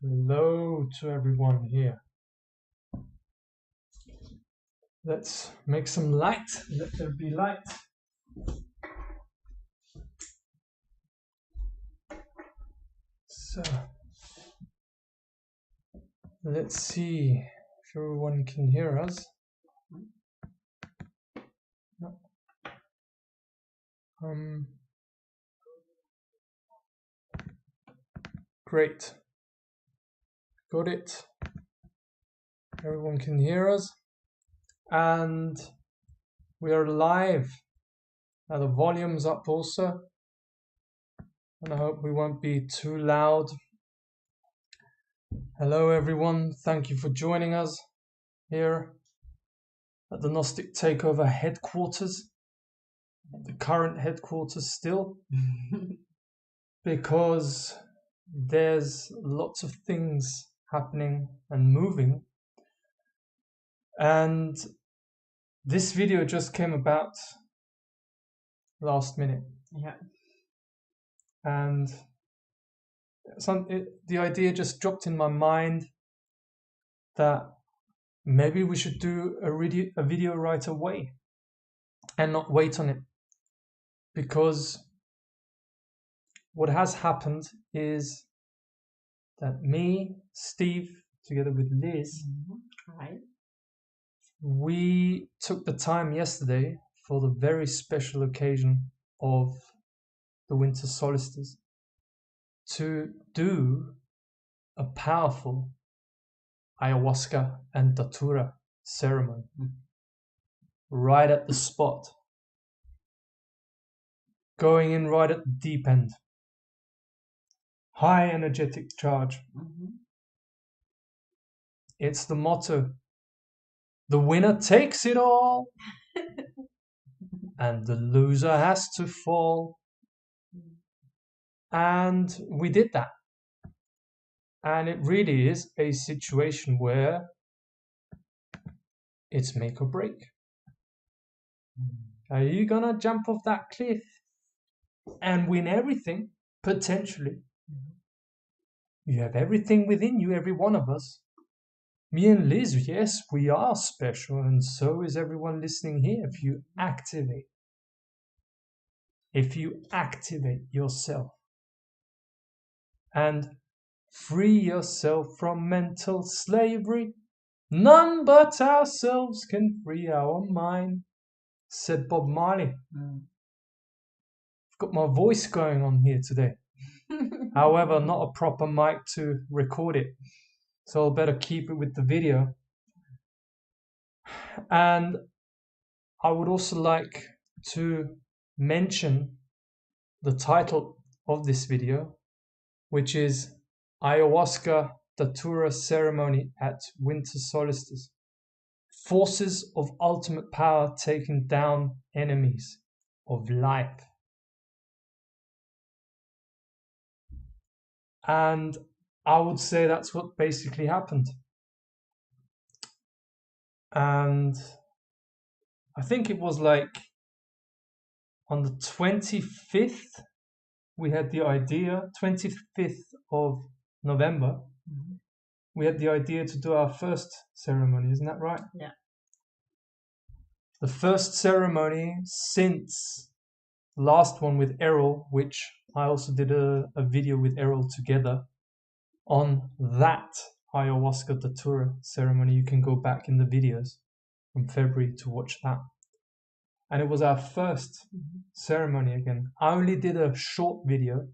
Hello to everyone here. Let's make some light. Let there be light. So, let's see if everyone can hear us. No. Great. Got it. Everyone can hear us. And we are live. Now the volume's up also. And I hope we won't be too loud. Hello everyone. Thank you for joining us here at the Gnostic Takeover headquarters. The current headquarters still. Because there's lots of things happening and moving. And this video just came about last minute. Yeah. And the idea just dropped in my mind that maybe we should do a video right away and not wait on it. Because what has happened is that me, Steve, together with Liz, Hi. we took the time yesterday for the very special occasion of the winter solstice to do a powerful Ayahuasca-Datura ceremony right at the spot, going in right at the deep end, high energetic charge. It's the motto: the winner takes it all and the loser has to fall. And we did that. And it really is a situation where it's make or break. Are you gonna jump off that cliff and win everything? Potentially. You have everything within you, every one of us. Me and Liz, yes, we are special, and so is everyone listening here. If you activate yourself and free yourself from mental slavery, none but ourselves can free our mind, said Bob Marley. I've got my voice going on here today. However, not a proper mic to record it. So I'll better keep it with the video. And I would also like to mention the title of this video, which is Ayahuasca-Datura ceremony at winter solstice. Forces of ultimate power taking down enemies of life. And I would say that's what basically happened. And I think it was like on the 25th, we had the idea, 25th of November, we had the idea to do our first ceremony, isn't that right? Yeah. The first ceremony since the last one with Errol, which I also did a video with Errol together on that Ayahuasca-Datura ceremony. You can go back in the videos from February to watch that. And it was our first ceremony again. I only did a short video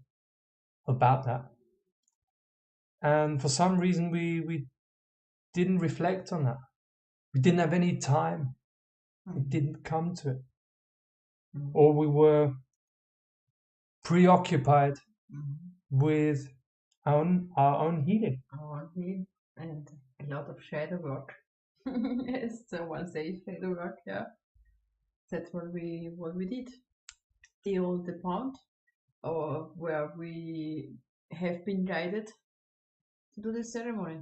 about that. And for some reason, we didn't reflect on that. We didn't have any time. It didn't come to it. Or we were preoccupied with our own healing. Our own healing and a lot of shadow work. Yes, someone says shadow work, yeah. That's what we did. Till the point or where we have been guided to do this ceremony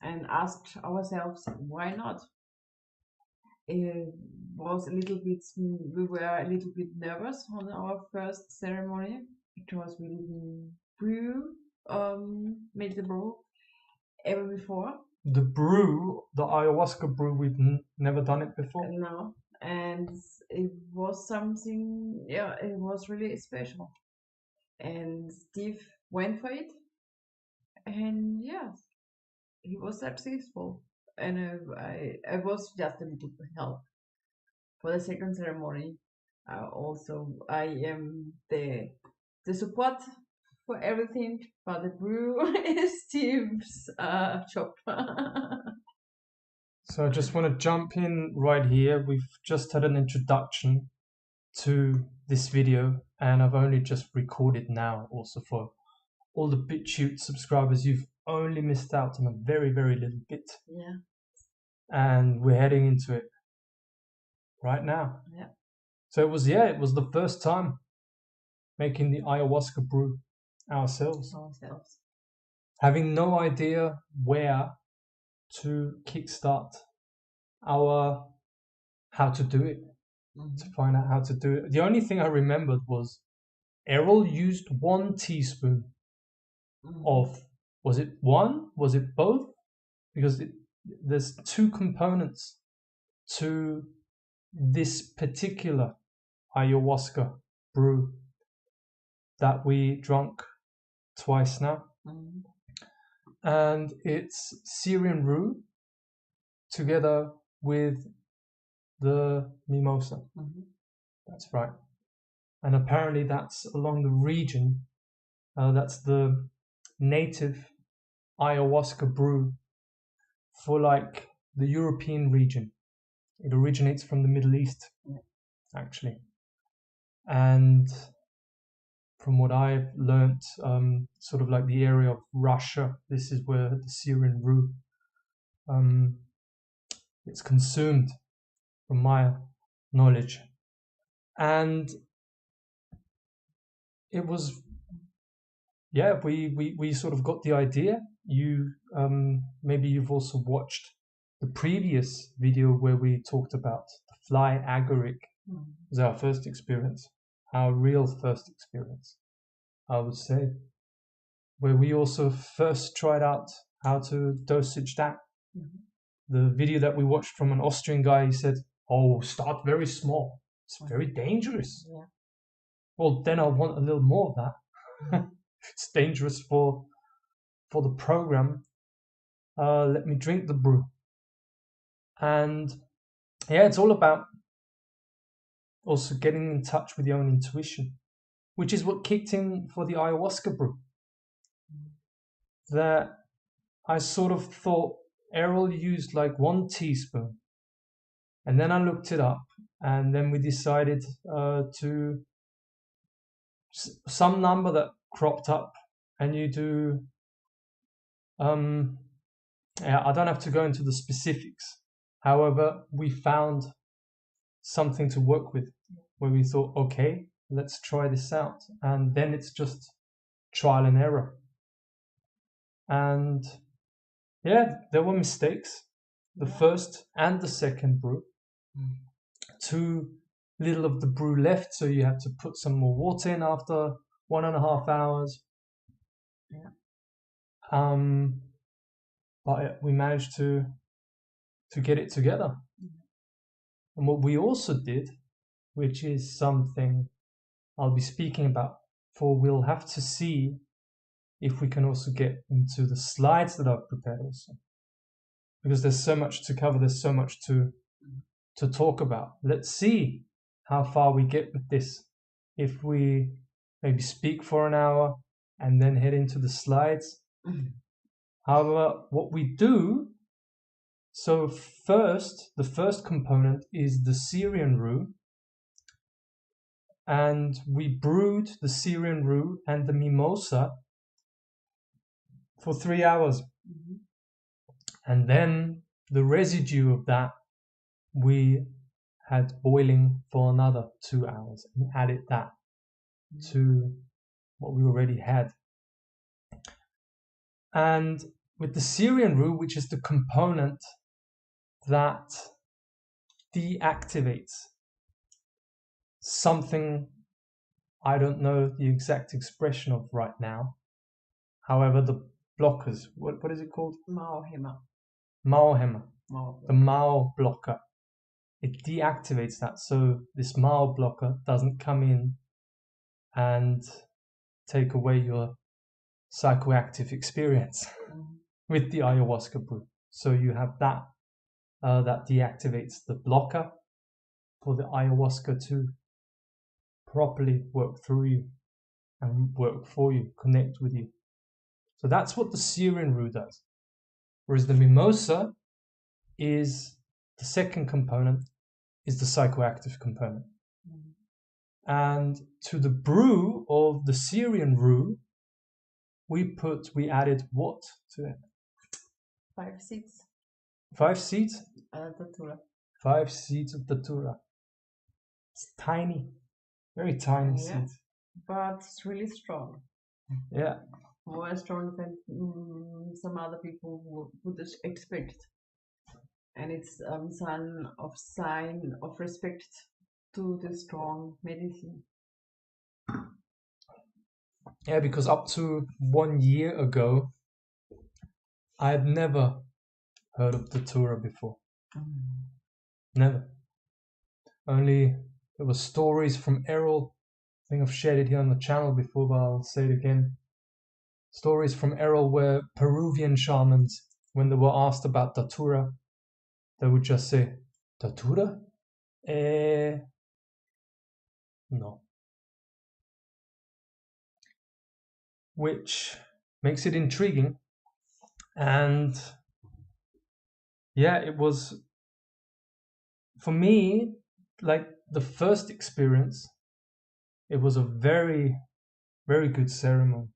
and asked ourselves why not. It was a little bit, we were a little bit nervous on our first ceremony because we didn't brew made the brew ever before. The ayahuasca brew, we've never done it before. No, and it was something. Yeah, it was really special. And Steve went for it, and yeah, he was successful. And I was just a little help for the second ceremony. Also, I am the support for everything, but the brew is Steve's job. So I just want to jump in right here. We've just had an introduction to this video, and I've only just recorded now. Also, for all the BitChute subscribers, you've only missed out on a very, very little bit. Yeah. And we're heading into it right now. Yeah. So it was the first time making the ayahuasca brew ourselves. Having no idea where to kickstart our how to do it, to find out how to do it. The only thing I remembered was Errol used 1 teaspoon of, was it one? Was it both? Because there's 2 components to this particular ayahuasca brew that we drunk twice now. And it's Syrian rue together with the mimosa. That's right. And apparently that's along the region. That's the native ayahuasca brew for like the European region. It originates from the Middle East, actually. And from what I've learnt, sort of like the area of Russia, this is where the Syrian rue it's consumed, from my knowledge. And it was, we sort of got the idea. You maybe you've also watched the previous video where we talked about the fly agaric. It was our first experience, our real first experience, I would say, where we also first tried out how to dosage that. The video that we watched from an Austrian guy, he said, "Oh, start very small. It's very dangerous." Yeah. Well, then I want a little more of that. It's dangerous for the program. Let me drink the brew. And yeah, it's all about also getting in touch with your own intuition, which is what kicked in for the ayahuasca brew. That I sort of thought Errol used like 1 teaspoon. And then I looked it up, and then we decided to some number that cropped up, and you do I don't have to go into the specifics. However, we found something to work with where we thought, okay, let's try this out. And then it's just trial and error. And yeah, there were mistakes. The first and the second brew. Too little of the brew left, so you had to put some more water in after 1.5 hours. But we managed to get it together. And what we also did, which is something I'll be speaking about, for we'll have to see if we can also get into the slides that I've prepared also. Because there's so much to cover, there's so much to talk about. Let's see how far we get with this. If we maybe speak for an hour and then head into the slides. However, what we do, so the first component is the Syrian rue. And we brewed the Syrian rue and the mimosa for 3 hours. And then the residue of that we had boiling for another 2 hours and added that to what we already had. And with the Syrian rue, which is the component that deactivates something I don't know the exact expression of right now. However, the blockers, what is it called? Mao Hema. Mao Hema, Mao. the Mao blocker. It deactivates that, so this Mao blocker doesn't come in and take away your psychoactive experience with the ayahuasca brew. So you have that that deactivates the blocker for the ayahuasca to properly work through you and work for you, connect with you. So that's what the Syrian brew does. Whereas the mimosa is the second component, is the psychoactive component. And to the brew of the Syrian brew, we added what to it? 5 seeds. 5 seeds? Datura. 5 seeds of Datura. It's tiny, very tiny seeds. But it's really strong. Yeah. More strong than some other people would expect. And it's sign of respect to the strong medicine. Yeah, because up to 1 year ago, I had never heard of Datura before. Never. Only there were stories from Errol. I think I've shared it here on the channel before, but I'll say it again. Stories from Errol where Peruvian shamans, when they were asked about Datura, they would just say, Datura? No. Which makes it intriguing. And yeah, it was, for me, like the first experience, it was a very, very good ceremony.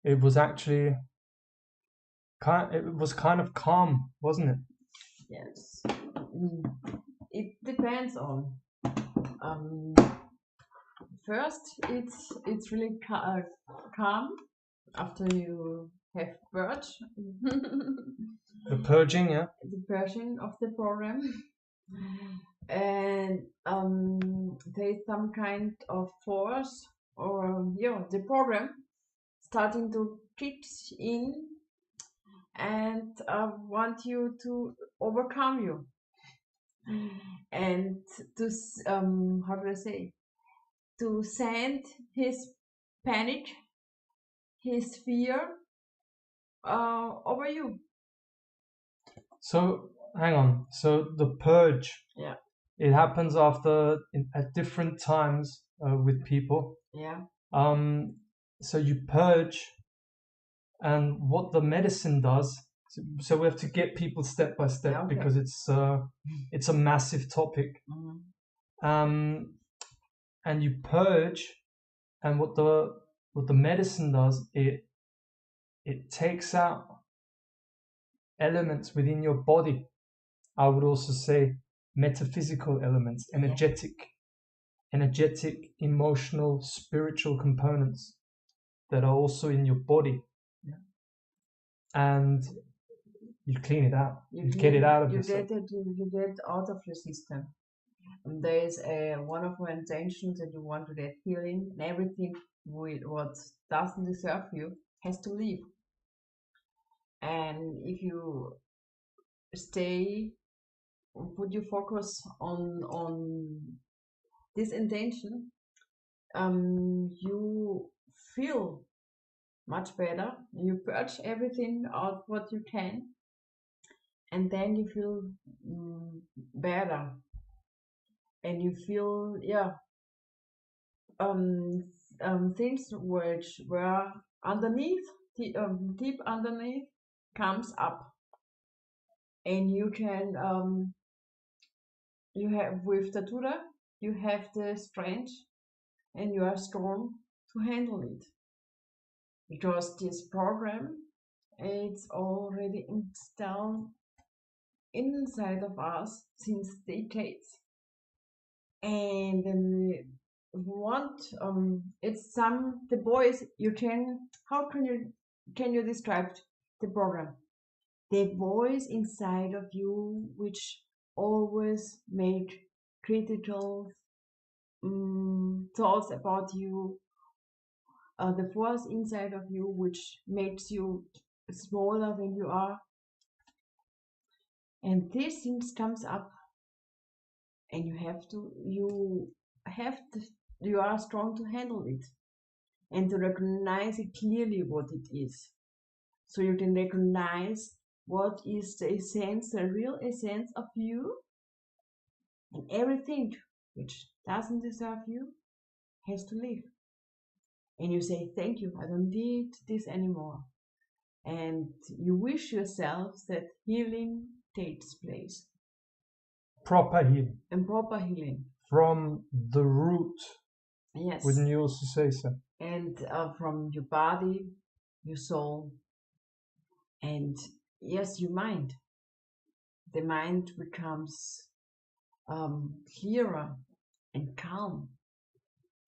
It was actually kind of calm, wasn't it? Yes. It depends on. First, it's really calm after you have purge. The purging, yeah. The purging of the program, and there's some kind of force or the program starting to kick in and want you to overcome you and to how do I say, to send his panic, his fear over you. So hang on. So the purge, Yeah, it happens at different times with people. yeah. So you purge, and what the medicine does. So we have to get people step by step, Okay. because it's a massive topic. And you purge, and what the medicine does, it takes out elements within your body. I would also say metaphysical elements, energetic, emotional, spiritual components that are also in your body. And you clean it out. You get it out of yourself. You get out of your system. There is one of my intentions that you want to get healing, and everything with what doesn't deserve you has to leave. And if you put your focus on this intention, you feel much better. You purge everything out what you can, and then you feel better, and you feel things which were underneath, deep underneath, comes up, and you can you have with Datura, you have the strength, and you are strong to handle it, because this program, it's already installed inside of us since decades. And it's the boys, how can you describe the program? The voice inside of you which always make critical thoughts about you, the force inside of you which makes you smaller than you are. And this things comes up, and you are strong to handle it and to recognize it clearly what it is. So you can recognize what is the essence, the real essence of you, and everything which doesn't deserve you has to leave. And you say, thank you, I don't need this anymore. And you wish yourself that healing takes place. Proper healing. And proper healing. From the root. Yes. Wouldn't you also say so? And from your body, your soul, and yes, your mind. The mind becomes clearer and calm.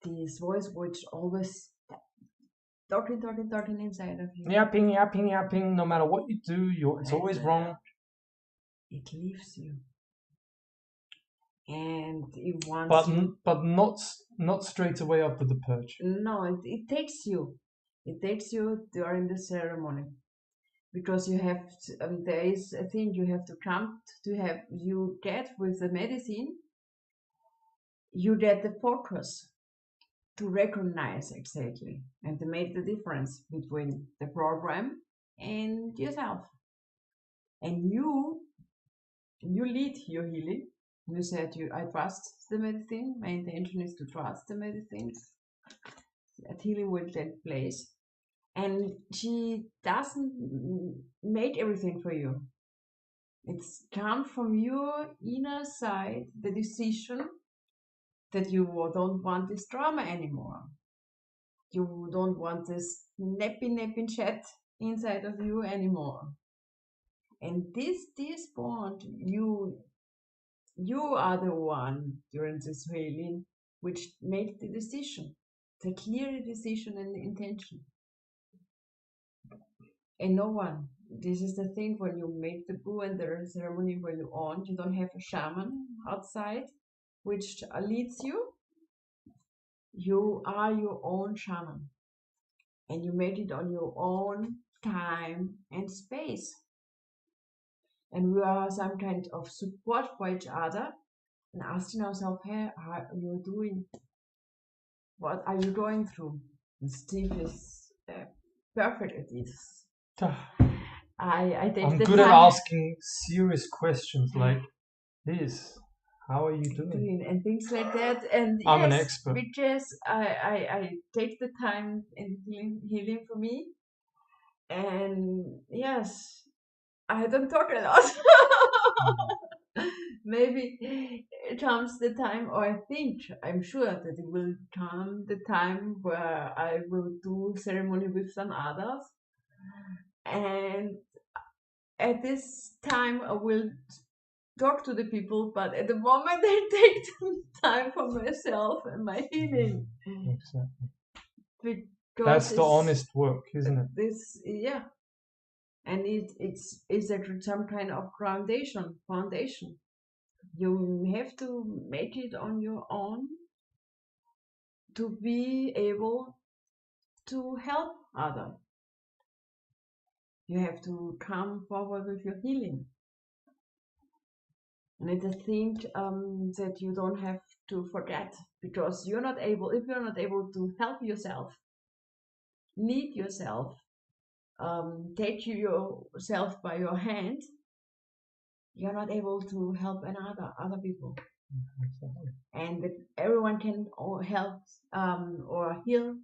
This voice which always talking inside of you. Yapping, no matter what you do, it's always wrong. It leaves you. And it wants but not straight away after the purge. No, it takes you. It takes you during the ceremony. Because you have to, there is a thing you have to come to have, you get with the medicine, you get the focus to recognize exactly and to make the difference between the program and yourself. And you lead your healing. You said I trust the medicine. My intention is to trust the medicines. That healing will take place. And she doesn't make everything for you. It's come from your inner side, the decision that you don't want this drama anymore. You don't want this nappy chat inside of you anymore. And this bond, you are the one during this healing which made the decision, the clear decision and the intention. And no one. This is the thing when you make the boo and the ceremony when you on, you don't have a shaman outside which leads you. You are your own shaman. And you make it on your own time and space. And we are some kind of support for each other and asking ourselves, hey, how are you doing? What are you going through? And Steve is perfect at this. I'm good at asking serious questions like this. How are you doing? And things like that. And I'm an expert. Because I take the time in healing for me. And yes, I don't talk a lot. Maybe it comes the time, or I'm sure that it will come the time where I will do ceremony with some others. And at this time I will talk to the people, but at the moment I take time for myself and my healing. Exactly. Because that's the honest work, isn't it? And it's some kind of foundation. You have to make it on your own to be able to help others. You have to come forward with your healing. And it's a thing that you don't have to forget, because if you're not able to help yourself, lead yourself, take yourself by your hand, you're not able to help other people. And that everyone can help or heal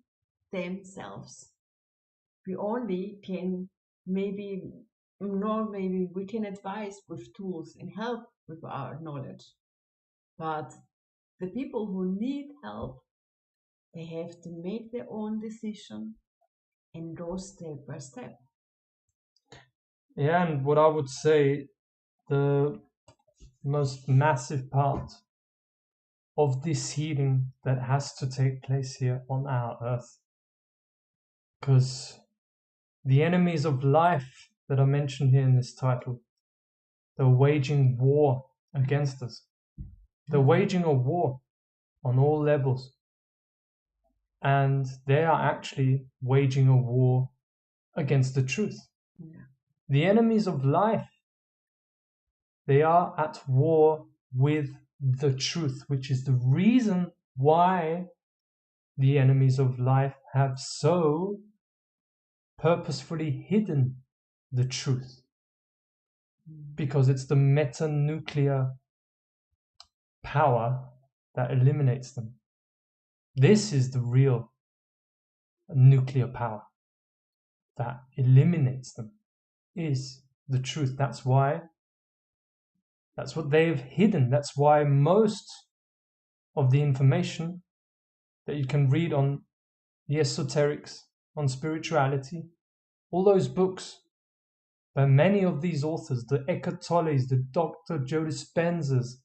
themselves. We only can maybe we can advise with tools and help with our knowledge. But the people who need help, they have to make their own decision and go step by step. Yeah, and what I would say, the most massive part of this healing that has to take place here on our earth, because the enemies of life that are mentioned here in this title, they're waging war against us. They're waging a war on all levels. and they are actually waging a war against the truth. Yeah. The enemies of life, they are at war with the truth, which is the reason why the enemies of life have so purposefully hidden the truth, because it's the meta-nuclear power that eliminates them. This is the real nuclear power that eliminates them, is the truth. That's what they've hidden. That's why most of the information that you can read on the esoterics, on spirituality, all those books by many of these authors, the Eckhart Tolles, the Dr. Joe Dispenzas,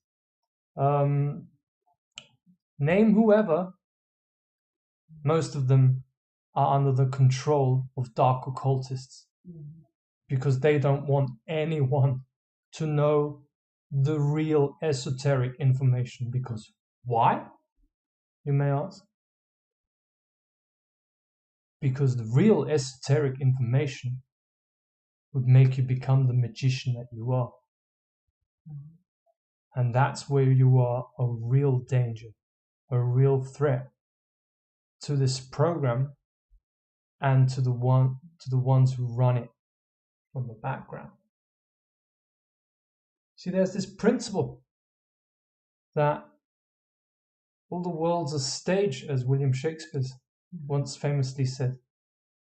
name whoever, most of them are under the control of dark occultists, because they don't want anyone to know the real esoteric information. Because why, you may ask? Because the real esoteric information would make you become the magician that you are. And that's where you are a real danger, a real threat to this program and to the ones who run it from the background. See, there's this principle that all the world's a stage, as William Shakespeare once famously said.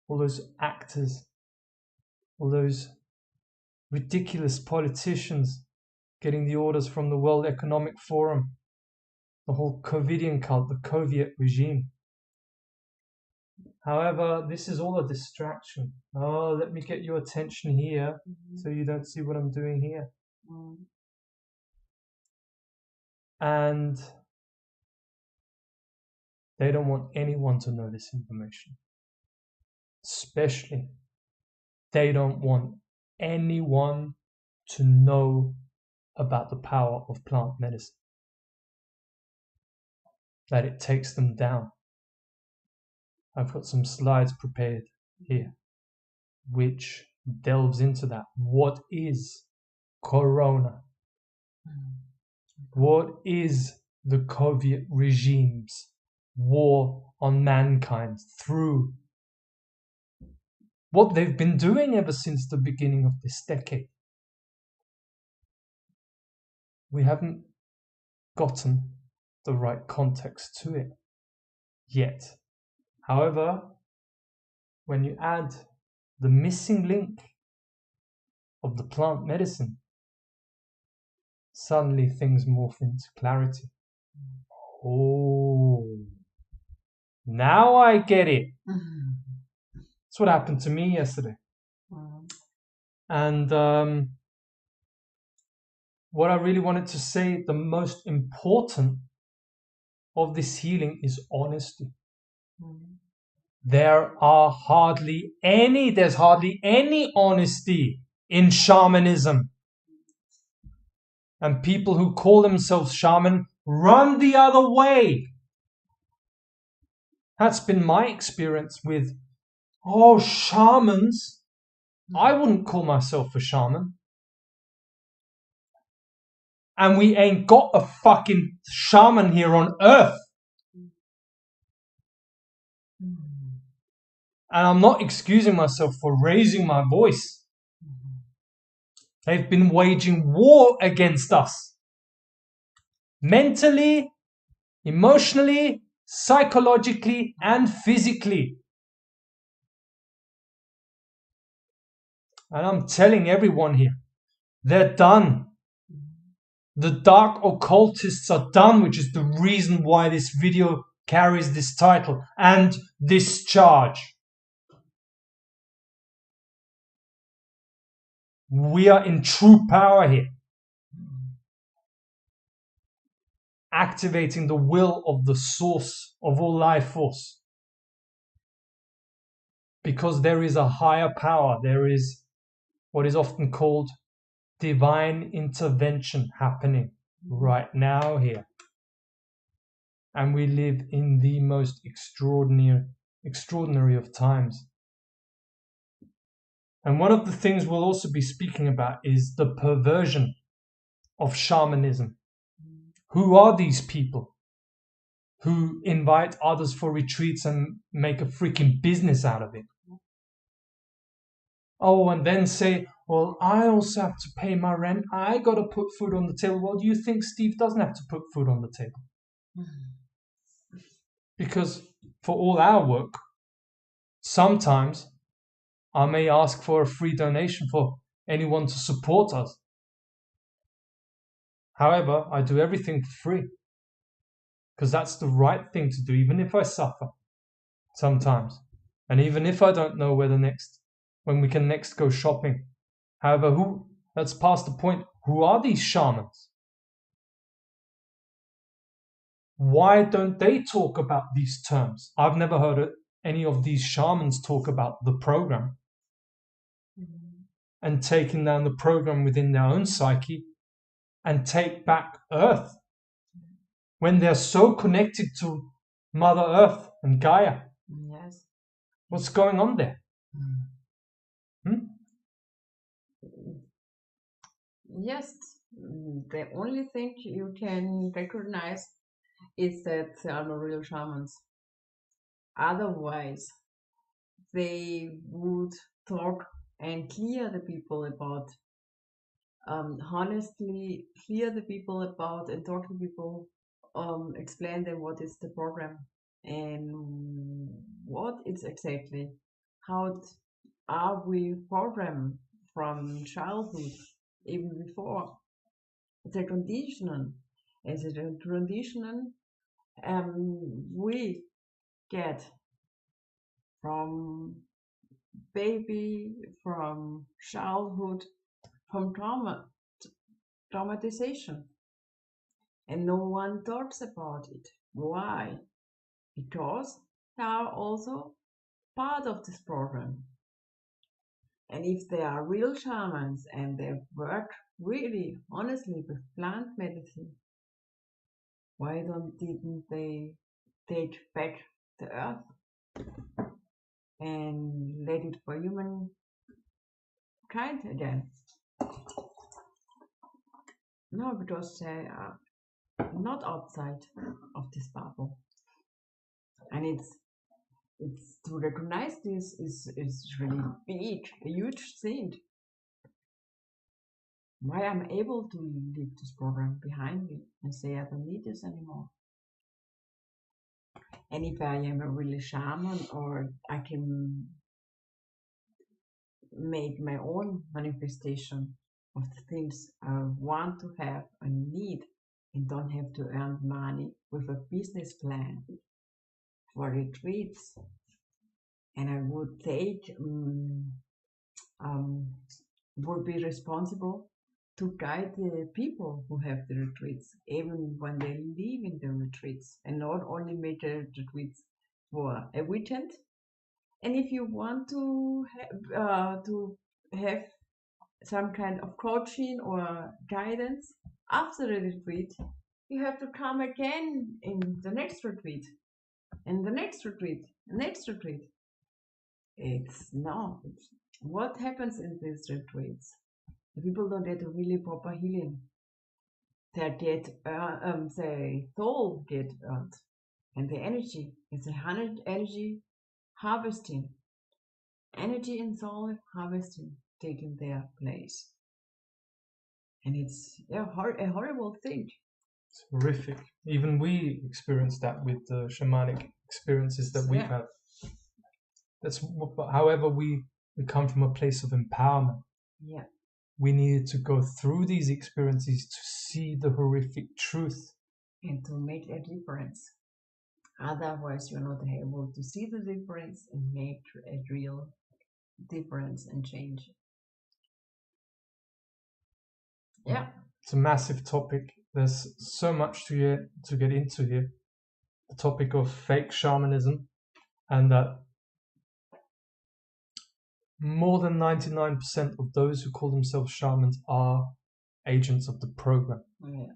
All those actors, all those ridiculous politicians getting the orders from the World Economic Forum, the whole COVIDian cult, the Soviet regime. However, this is all a distraction. Oh, let me get your attention here so you don't see what I'm doing here. And they don't want anyone to know this information. Especially, they don't want anyone to know about the power of plant medicine, that it takes them down. I've got some slides prepared here which delves into that. What is Corona? What is the Soviet regime's war on mankind through what they've been doing ever since the beginning of this decade? We haven't gotten the right context to it yet. However, when you add the missing link of the plant medicine, suddenly things morph into clarity. Oh, now I get it. That's what happened to me yesterday. And what I really wanted to say, the most important of this healing is honesty. There's hardly any honesty in shamanism. And people who call themselves shaman run the other way. That's been my experience with, shamans. I wouldn't call myself a shaman. And we ain't got a fucking shaman here on earth. And I'm not excusing myself for raising my voice. They've been waging war against us. Mentally, emotionally, psychologically, and physically. And I'm telling everyone here, they're done. The dark occultists are done, which is the reason why this video carries this title and this charge. We are in true power here. Activating the will of the source of all life force. Because there is a higher power. There is what is often called divine intervention happening right now here. And we live in the most extraordinary of times. And one of the things we'll also be speaking about is the perversion of shamanism. Who are these people who invite others for retreats and make a freaking business out of it? Oh, and then say, well, I also have to pay my rent. I got to put food on the table. Well, do you think Steve doesn't have to put food on the table? Because for all our work, sometimes I may ask for a free donation for anyone to support us. However, I do everything for free because that's the right thing to do, even if I suffer sometimes. And even if I don't know when we can next go shopping. However, that's past the point. Who are these shamans? Why don't they talk about these terms? I've never heard any of these shamans talk about the program and taking down the program within their own psyche and take back Earth when they're so connected to Mother Earth and Gaia. Yes. What's going on there? Yes, the only thing you can recognize is that there are no real shamans. Otherwise, they would talk and clear the people about, honestly clear the people about and talk to people, explain them what is the program and what it's exactly, how are we programmed from childhood, even before. It's a conditioning. As a conditioning, we get from baby, from childhood, from traumatization. And no one talks about it. Why? Because they are also part of this program. And if they are real shamans and they work really honestly with plant medicine, why didn't they take back the earth and let it for humankind again? No, because they are not outside of this bubble. And it's to recognize this is really big, a huge thing. Why I'm able to leave this program behind me and say I don't need this anymore. And if I am a really shaman, or I can make my own manifestation of the things I want to have and need, and don't have to earn money with a business plan for retreats. And I would would be responsible to guide the people who have the retreats, even when they live in the retreats, and not only make the retreats for a weekend. And if you want to have some kind of coaching or guidance after the retreat, you have to come again in the next retreat, and the next retreat, next retreat. What happens in these retreats? The people don't get a really proper healing. Their soul get earned, and the energy is energy harvesting, energy and soul harvesting taking their place, and it's a horrible thing. It's horrific. Even we experienced that with the shamanic experiences that we've had. However, we come from a place of empowerment. Yeah. We needed to go through these experiences to see the horrific truth and to make a difference. Otherwise, you're not able to see the difference and make a real difference and change. Yeah. It's a massive topic. There's so much to get into here. The topic of fake shamanism, and that more than 99% of those who call themselves shamans are agents of the program. Yeah.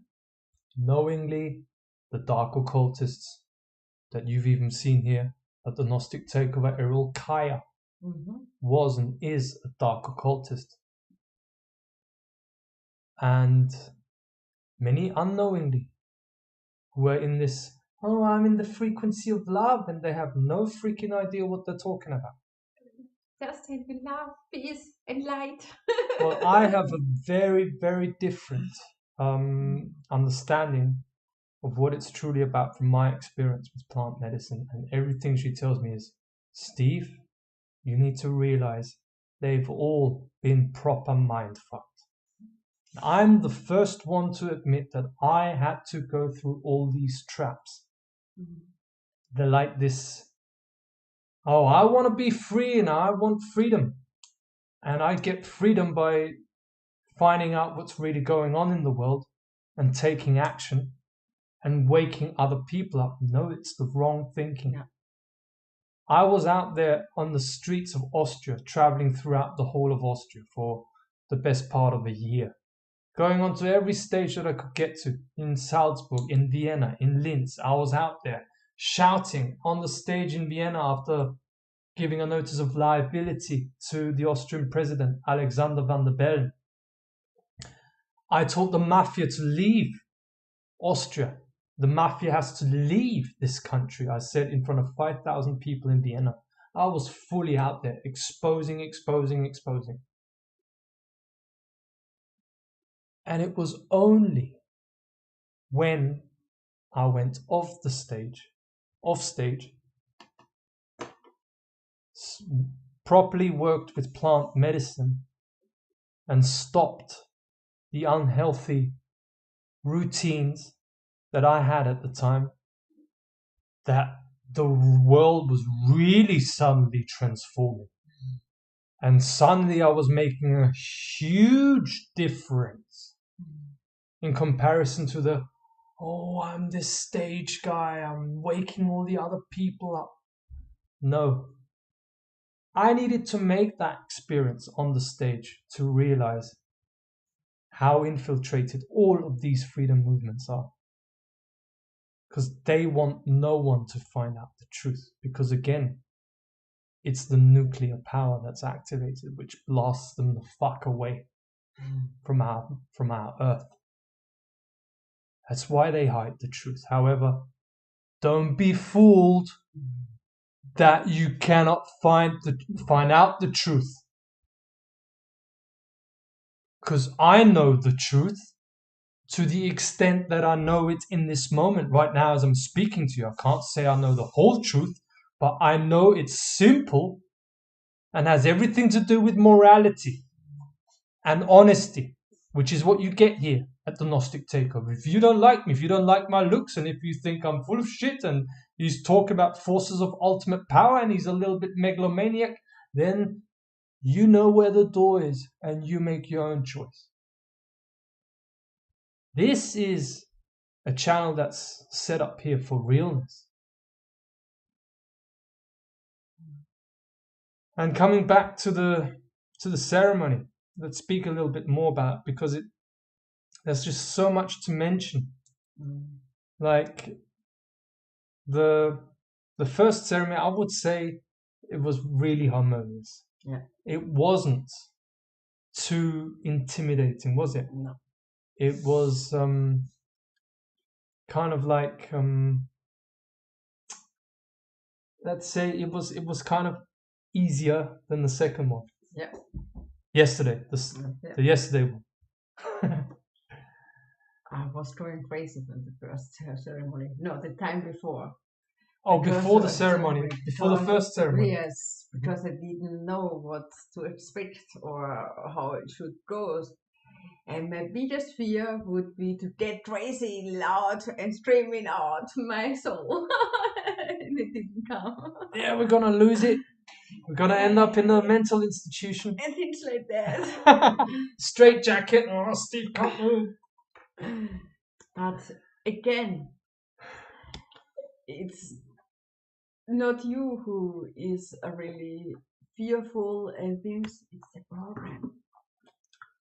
Knowingly the dark occultists that you've even seen here at the Gnostic Takeover, Errol Kaya was and is a dark occultist. And many unknowingly who are in this, oh, I'm in the frequency of love, and they have no freaking idea what they're talking about. Just in love, peace, and light. Well, I have a very, very different understanding of what it's truly about from my experience with plant medicine. And everything she tells me is, Steve, you need to realize they've all been proper mind fucked. I'm the first one to admit that I had to go through all these traps. They're like this, oh, I want to be free and I want freedom. And I get freedom by finding out what's really going on in the world and taking action and waking other people up. No, it's the wrong thinking. Yeah. I was out there on the streets of Austria, traveling throughout the whole of Austria for the best part of a year, going onto every stage that I could get to, in Salzburg, in Vienna, in Linz. I was out there shouting on the stage in Vienna after giving a notice of liability to the Austrian president, Alexander van der Bellen. I told the mafia to leave Austria. The mafia has to leave this country, I said in front of 5,000 people in Vienna. I was fully out there, exposing. And it was only when I went off stage, properly worked with plant medicine and stopped the unhealthy routines that I had at the time, that the world was really suddenly transforming. And suddenly I was making a huge difference in comparison to the, oh, I'm this stage guy, I'm waking all the other people up. No. I needed to make that experience on the stage to realize how infiltrated all of these freedom movements are. Because they want no one to find out the truth. Because again, it's the nuclear power that's activated, which blasts them the fuck away from our earth. That's why they hide the truth. However, don't be fooled that you cannot find out the truth. Because I know the truth to the extent that I know it in this moment right now as I'm speaking to you. I can't say I know the whole truth, but I know it's simple and has everything to do with morality and honesty, which is what you get here at the Gnostic Takeover. If you don't like me, if you don't like my looks, and if you think I'm full of shit and he's talking about forces of ultimate power and he's a little bit megalomaniac, then you know where the door is and you make your own choice. This is a channel that's set up here for realness. And coming back to the ceremony, let's speak a little bit more about it, because there's just so much to mention. Like the first ceremony, I would say it was really harmonious. Yeah. It wasn't too intimidating, was it? No. It was kind of like let's say it was kind of easier than the second one. Yeah. Yesterday, the yesterday one. I was going crazy with the first ceremony. No, the time before. Oh, before the ceremony, before the first ceremony. Yes, because I didn't know what to expect or how it should go. And my biggest fear would be to get crazy loud and screaming out my soul. And it didn't come. Yeah, we're gonna lose it. We're gonna end up in a mental institution. And things like that. Straight jacket. Oh, Steve can't move. But again, it's not you who is really fearful and things, it's the program.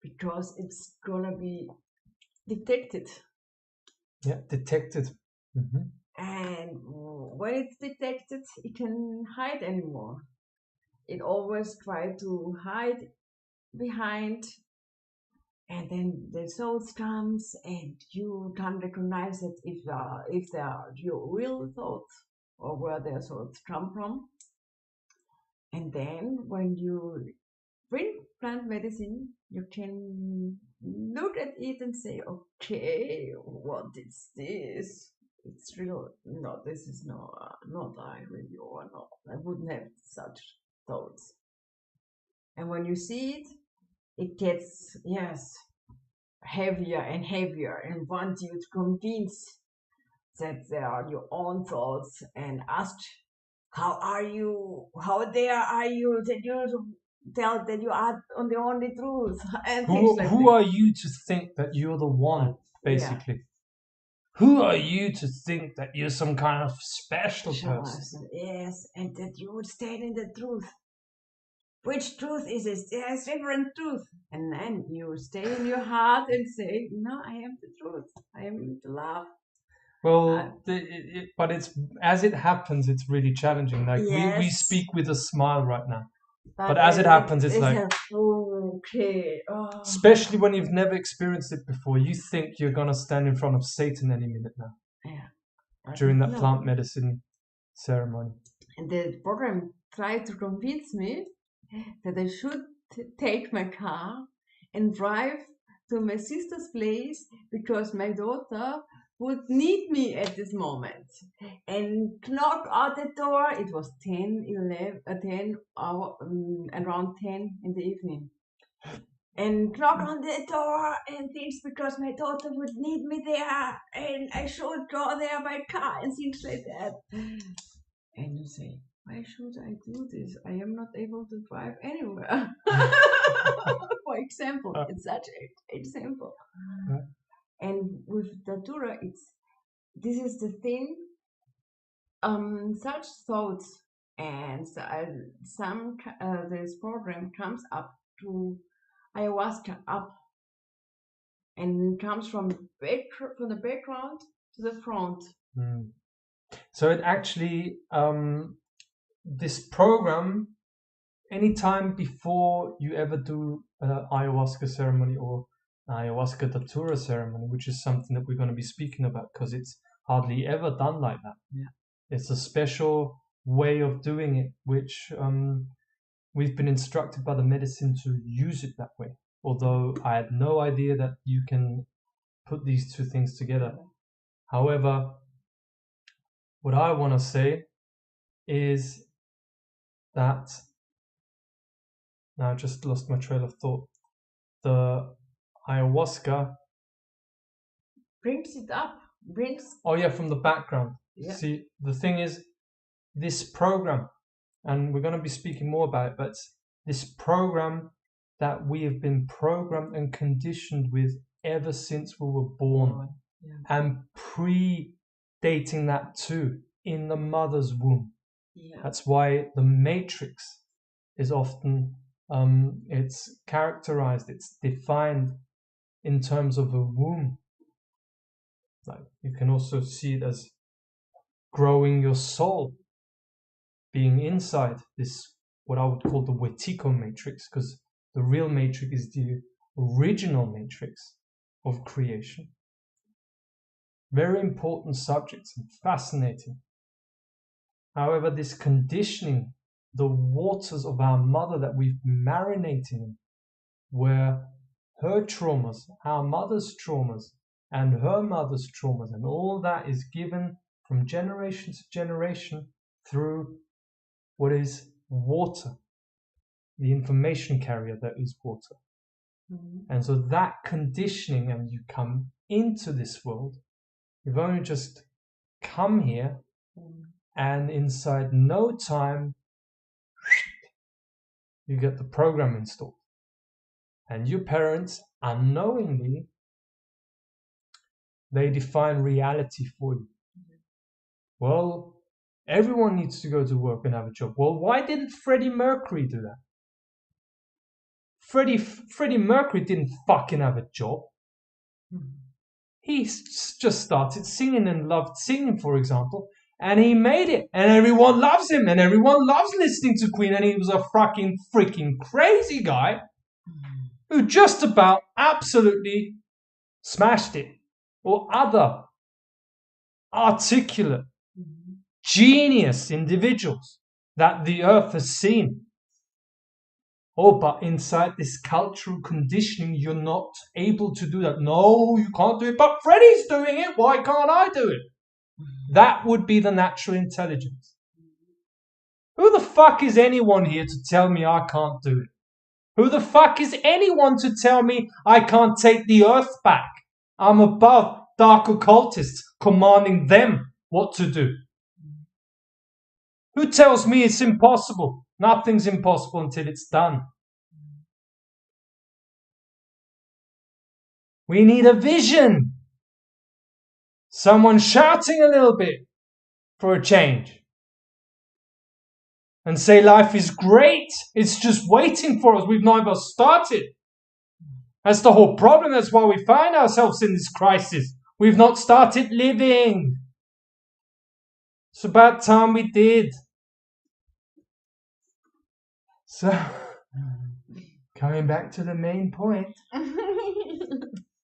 Because it's gonna be detected. Yeah, detected. And when it's detected, it can hide anymore. It always tries to hide behind, and then the thoughts comes, and you can't recognize it if they are your real thoughts or where their thoughts come from. And then when you drink plant medicine, you can look at it and say, okay, what is this? It's real. No, this is not I really, or no, I wouldn't have such thoughts. And when you see it, it gets, yes, heavier and heavier and wants you to convince that they are your own thoughts and ask, how there are you that you tell that you are on the only truth and things like Who that. are you to think that you're the one, basically? Yeah. Who are you to think that you're some kind of special person? Yes, and that you would stand in the truth. Which truth is it? There's different truth. And then you stay in your heart and say, no, I am the truth. I am the love. Well, but it's as it happens, it's really challenging. Like yes. we speak with a smile right now. But as it happens, it's like, okay. Oh. Especially when you've never experienced it before, you think you're gonna stand in front of Satan any minute now. Yeah. During that plant medicine ceremony. And the program tried to convince me that I should take my car and drive to my sister's place because my daughter would need me at this moment, and knock out the door. It was 10 hour, around 10 in the evening, and knock on the door and things because my daughter would need me there and I should go there by car and things like that. And you say, why should I do this? I am not able to drive anywhere. For example, it's such an example. And with Datura, this is the thing. Such thoughts and this program comes up to ayahuasca up, and comes from the background to the front. So it actually this program, anytime before you ever do an ayahuasca ceremony or Ayahuasca-Datura ceremony, which is something that we're going to be speaking about because it's hardly ever done like that. Yeah. It's a special way of doing it, which we've been instructed by the medicine to use it that way. Although I had no idea that you can put these two things together. However, what I want to say is that, now I just lost my trail of thought. The ayahuasca brings it up. Oh yeah, from the background. Yeah. See, the thing is, this program, and we're going to be speaking more about it, but this program that we have been programmed and conditioned with ever since we were born, and predating that too, in the mother's womb. Yeah. That's why the matrix is often, it's characterized, it's defined in terms of a womb. Like, you can also see it as growing your soul, being inside this, what I would call the Wetiko matrix, because the real matrix is the original matrix of creation. Very important subjects and fascinating. However, this conditioning, the waters of our mother that we've been marinating in, where her traumas, our mother's traumas, and her mother's traumas, and all that is given from generation to generation through what is water, the information carrier that is water. Mm-hmm. And so that conditioning, and you come into this world, you've only just come here, and inside no time, you get the program installed. And your parents, unknowingly, they define reality for you. Well, everyone needs to go to work and have a job. Well, why didn't Freddie Mercury do that? Freddie Mercury didn't fucking have a job. just started singing and loved singing, for example, and he made it, and everyone loves him, and everyone loves listening to Queen, and he was a fucking freaking crazy guy who just about absolutely smashed it. Or other articulate, genius individuals that the earth has seen. Oh, but inside this cultural conditioning, you're not able to do that. No, you can't do it. But Freddie's doing it. Why can't I do it? That would be the natural intelligence. Who the fuck is anyone here to tell me I can't do it? Who the fuck is anyone to tell me I can't take the earth back? I'm above dark occultists commanding them what to do. Who tells me it's impossible? Nothing's impossible until it's done. We need a vision. Someone shouting a little bit for a change. And say life is great. It's just waiting for us. We've not even started. That's the whole problem. That's why we find ourselves in this crisis. We've not started living. It's about time we did. So, coming back to the main point,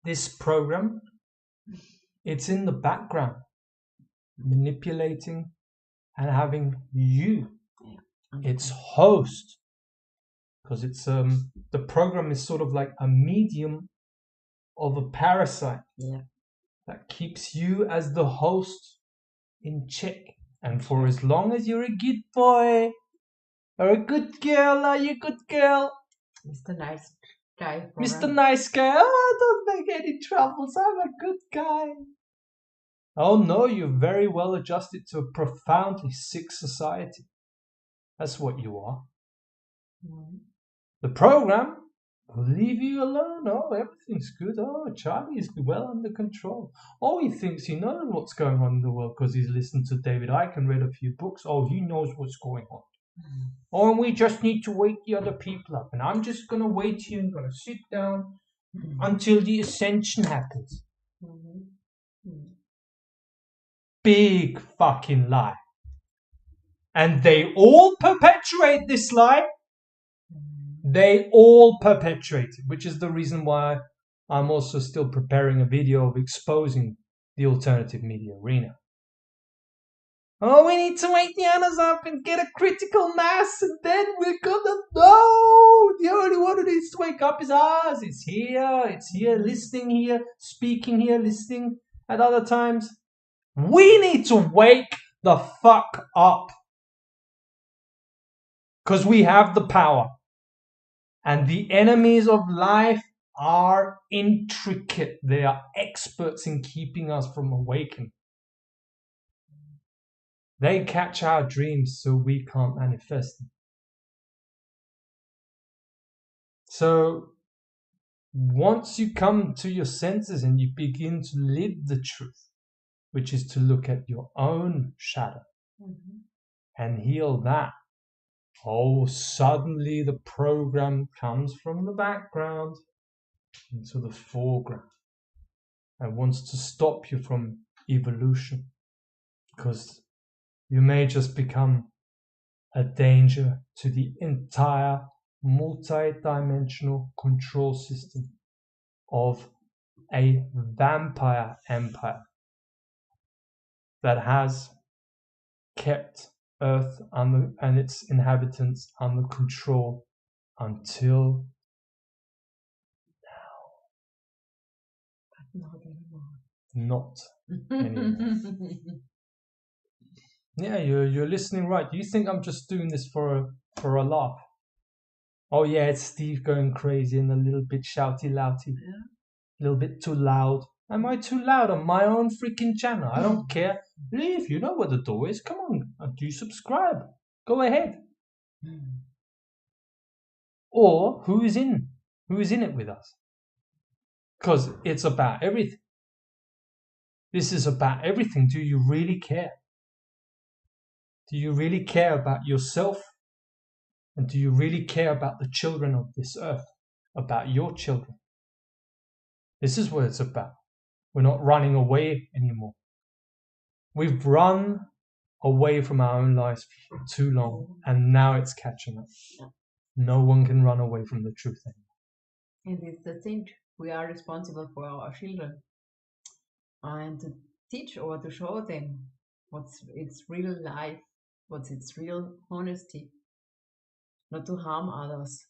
this program, it's in the background, manipulating and having you, its host, because it's the program is sort of like a medium of a parasite that keeps you as the host in check. And for as long as you're a good boy or a good girl, are you a good girl? Mr. Nice Guy. Mr. Nice Guy, oh, don't make any troubles, I'm a good guy. Oh no, you're very well adjusted to a profoundly sick society. That's what you are. The program will leave you alone. Oh, everything's good. Oh, Charlie is well under control. Oh, he thinks he knows what's going on in the world because he's listened to David Icke and read a few books. Oh, he knows what's going on. Oh, and we just need to wake the other people up. And I'm just going to wait here and going to sit down until the ascension happens. Big fucking lie. And they all perpetuate this lie. They all perpetuate it, which is the reason why I'm also still preparing a video of exposing the alternative media arena. Oh, we need to wake the others up and get a critical mass, and then we're gonna know. The only one who needs to wake up is us. It's here, listening here, speaking here, listening at other times. We need to wake the fuck up. Because we have the power. And the enemies of life are intricate. They are experts in keeping us from awakening. They catch our dreams so we can't manifest them. So once you come to your senses and you begin to live the truth, which is to look at your own shadow and heal that, oh, suddenly the program comes from the background into the foreground and wants to stop you from evolution, because you may just become a danger to the entire multi-dimensional control system of a vampire empire that has kept Earth and its inhabitants under control until now. Not anymore. Yeah, you're listening right. You think I'm just doing this for a laugh? Oh yeah, it's Steve going crazy and a little bit shouty louty, a little bit too loud. Am I too loud on my own freaking channel? I don't care. If you know where the door is, come on, do subscribe. Go ahead. Or who is in it with us? Because it's about everything. This is about everything. Do you really care? Do you really care about yourself? And do you really care about the children of this earth? About your children? This is what it's about. We're not running away anymore. We've run away from our own lives for too long, and now it's catching us. No one can run away from the truth anymore. And it's the thing, we are responsible for our children, and to teach or to show them what's its real life, what's its real honesty, not to harm others.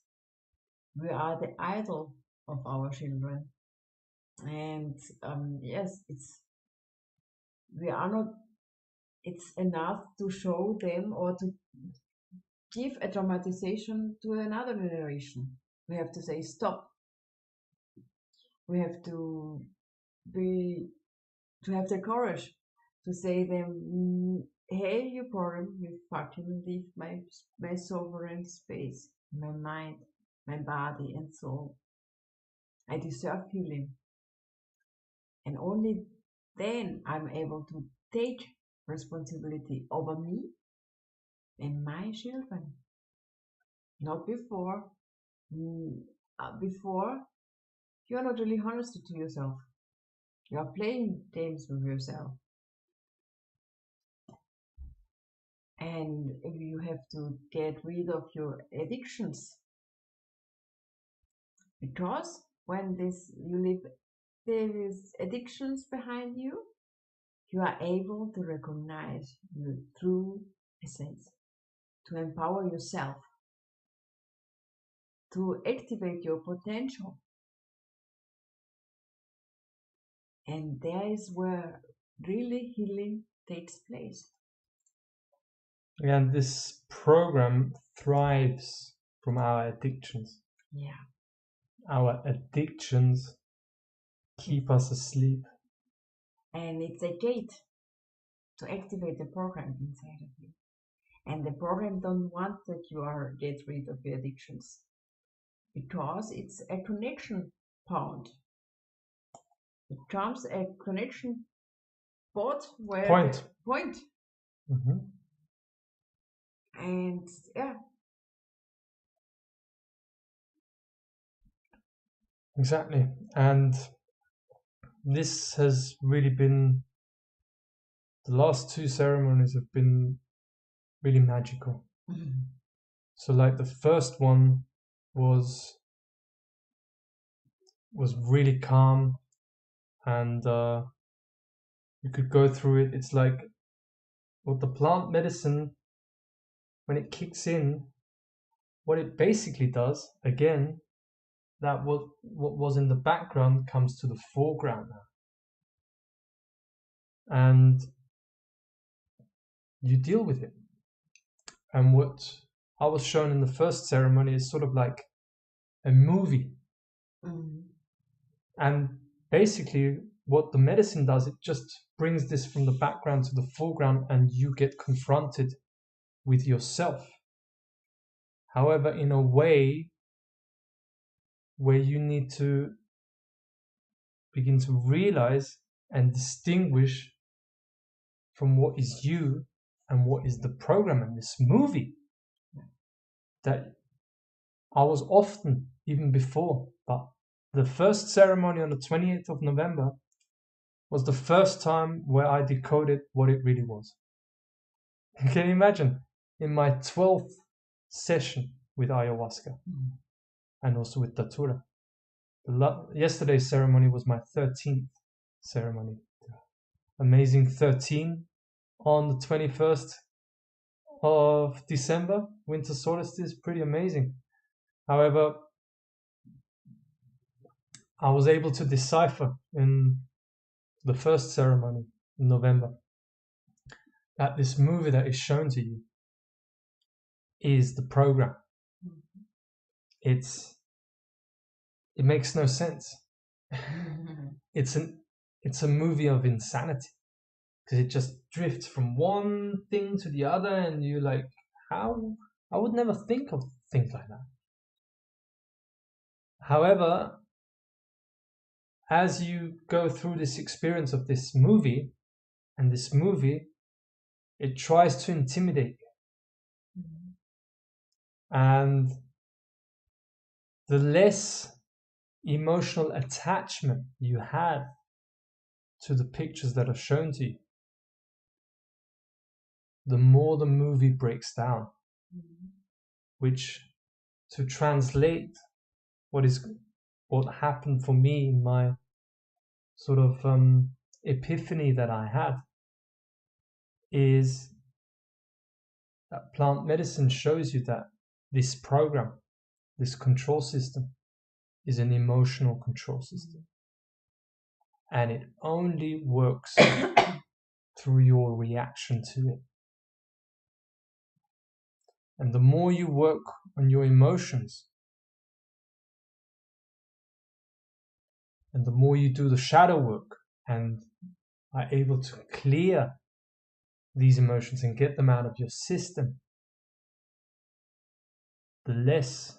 We are the idol of our children, and yes, we are not. It's enough to show them or to give a traumatization to another generation. We have to say stop. We have to have the courage to say them, hey, you problem, you fucking leave my sovereign space, my mind, my body and soul. I deserve healing. And only then I'm able to take responsibility over me and my children. Not before. Before, you're not really honest to yourself. You are playing games with yourself. And you have to get rid of your addictions. Because when you leave these addictions behind you, you are able to recognize your true essence, to empower yourself, to activate your potential. And there is where really healing takes place. And this program thrives from our addictions. Yeah. Our addictions keep us asleep. And it's a gate to activate the program inside of you. And the program don't want that you get rid of your addictions, because it's a connection point. It becomes a connection point. Mm-hmm. And yeah. Exactly. And this has really been, the last two ceremonies have been really magical. Mm-hmm. So like the first one was really calm, and you could go through it. It's like what the plant medicine, when it kicks in, what it basically does, again, that what was in the background comes to the foreground now. And you deal with it. And what I was shown in the first ceremony is sort of like a movie. Mm-hmm. And basically what the medicine does, it just brings this from the background to the foreground, and you get confronted with yourself. However, in a way where you need to begin to realize and distinguish from what is you and what is the program in this movie. That I was often, even before, but the first ceremony on the 28th of November was the first time where I decoded what it really was. Can you imagine? In my 12th session with ayahuasca and also with Datura. Yesterday's ceremony was my 13th ceremony. Amazing 13 on the 21st of December, winter solstice, pretty amazing. However, I was able to decipher in the first ceremony in November that this movie that is shown to you is the program. It makes no sense. It's a movie of insanity, because it just drifts from one thing to the other, and you're like, how? I would never think of things like that. However, as you go through this experience of this movie, and this movie, it tries to intimidate you. And the less emotional attachment you have to the pictures that are shown to you, the more the movie breaks down. Which, to translate what happened for me in my sort of epiphany that I had, is that plant medicine shows you that this program, this control system, is an emotional control system. And it only works through your reaction to it. And the more you work on your emotions, and the more you do the shadow work and are able to clear these emotions and get them out of your system, the less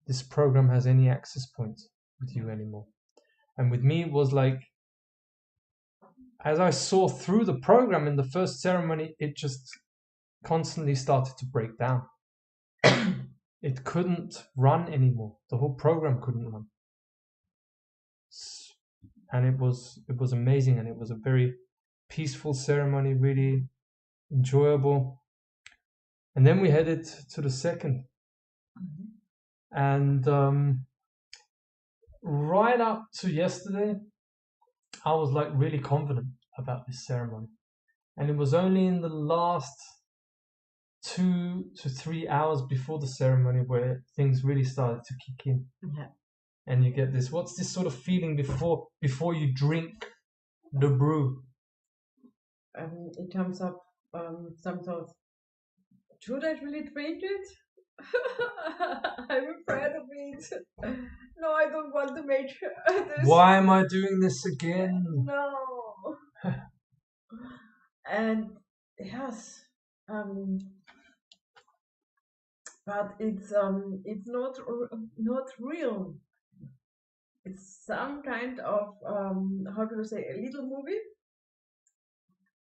this program has any access points with you anymore. And with me, it was like, as I saw through the program in the first ceremony, it just constantly started to break down. It couldn't run anymore. The whole program couldn't run. And it was amazing, and it was a very peaceful ceremony, really enjoyable. And then we headed to the second. And right up to yesterday, I was like really confident about this ceremony. And it was only in the last 2 to 3 hours before the ceremony where things really started to kick in. Yeah. And you get this, what's this sort of feeling before you drink the brew? It comes up some thoughts. Should I really drink it? I'm afraid of it. No, I don't want to make this. Why am I doing this again? No. And yes, but it's not real. It's some kind of how do I say, a little movie.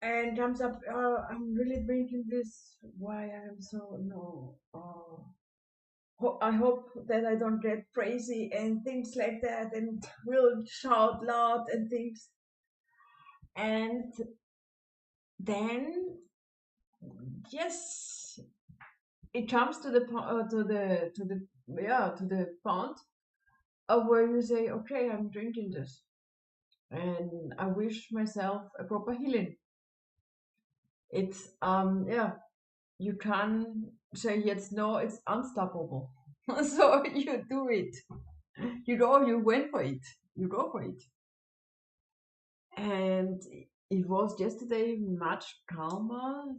And comes up, I'm really drinking this. Why I'm so no. I hope that I don't get crazy and things like that, and will shout loud and things. And then, yes, it comes to the point where you say, okay, I'm drinking this, and I wish myself a proper healing. It's you can say yes, no, it's unstoppable. So you do it. You went for it. You go for it. And it was yesterday much calmer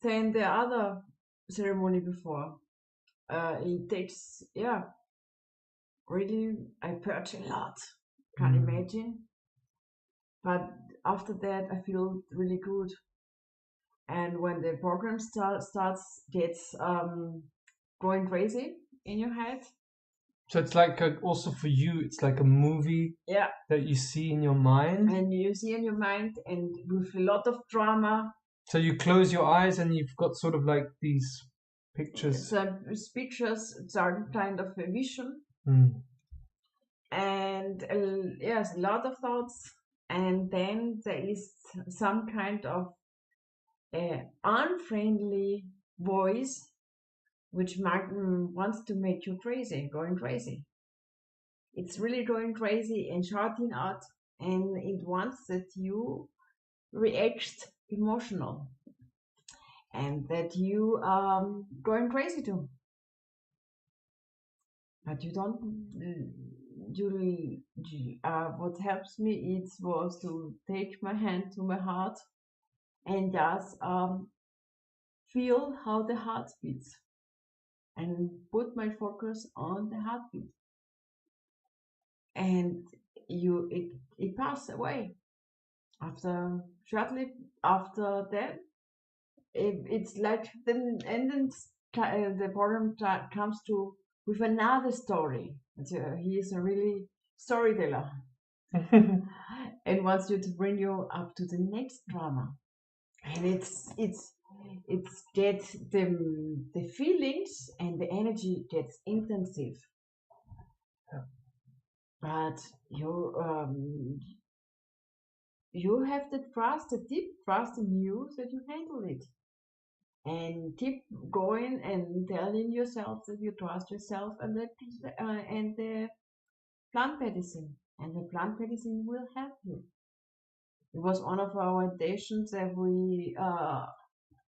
than the other ceremony before. It takes, really, I purge a lot. Can't imagine. But after that, I feel really good. And when the program gets going crazy in your head. So it's like also for you, it's like a movie that you see in your mind. And you see in your mind, and with a lot of drama. So you close your eyes and you've got sort of like these pictures. So pictures, it's a kind of a vision. And yes, a lot of thoughts. And then there is some kind of unfriendly voice which wants to make you crazy, going crazy. It's really going crazy and shouting out, and it wants that you react emotional, and that you going crazy too. But you don't. What helps me was to take my hand to my heart and just feel how the heart beats, and put my focus on the heartbeat. And it passed away. Shortly after that, it's like then, and then the program comes to with another story. He is a really storyteller. And wants you to bring you up to the next drama. And it's gets the feelings and the energy gets intensive. But you have the trust, the deep trust in you that you handle it. And keep going and telling yourself that you trust yourself and the plant medicine. And the plant medicine will help you. It was one of our intentions that we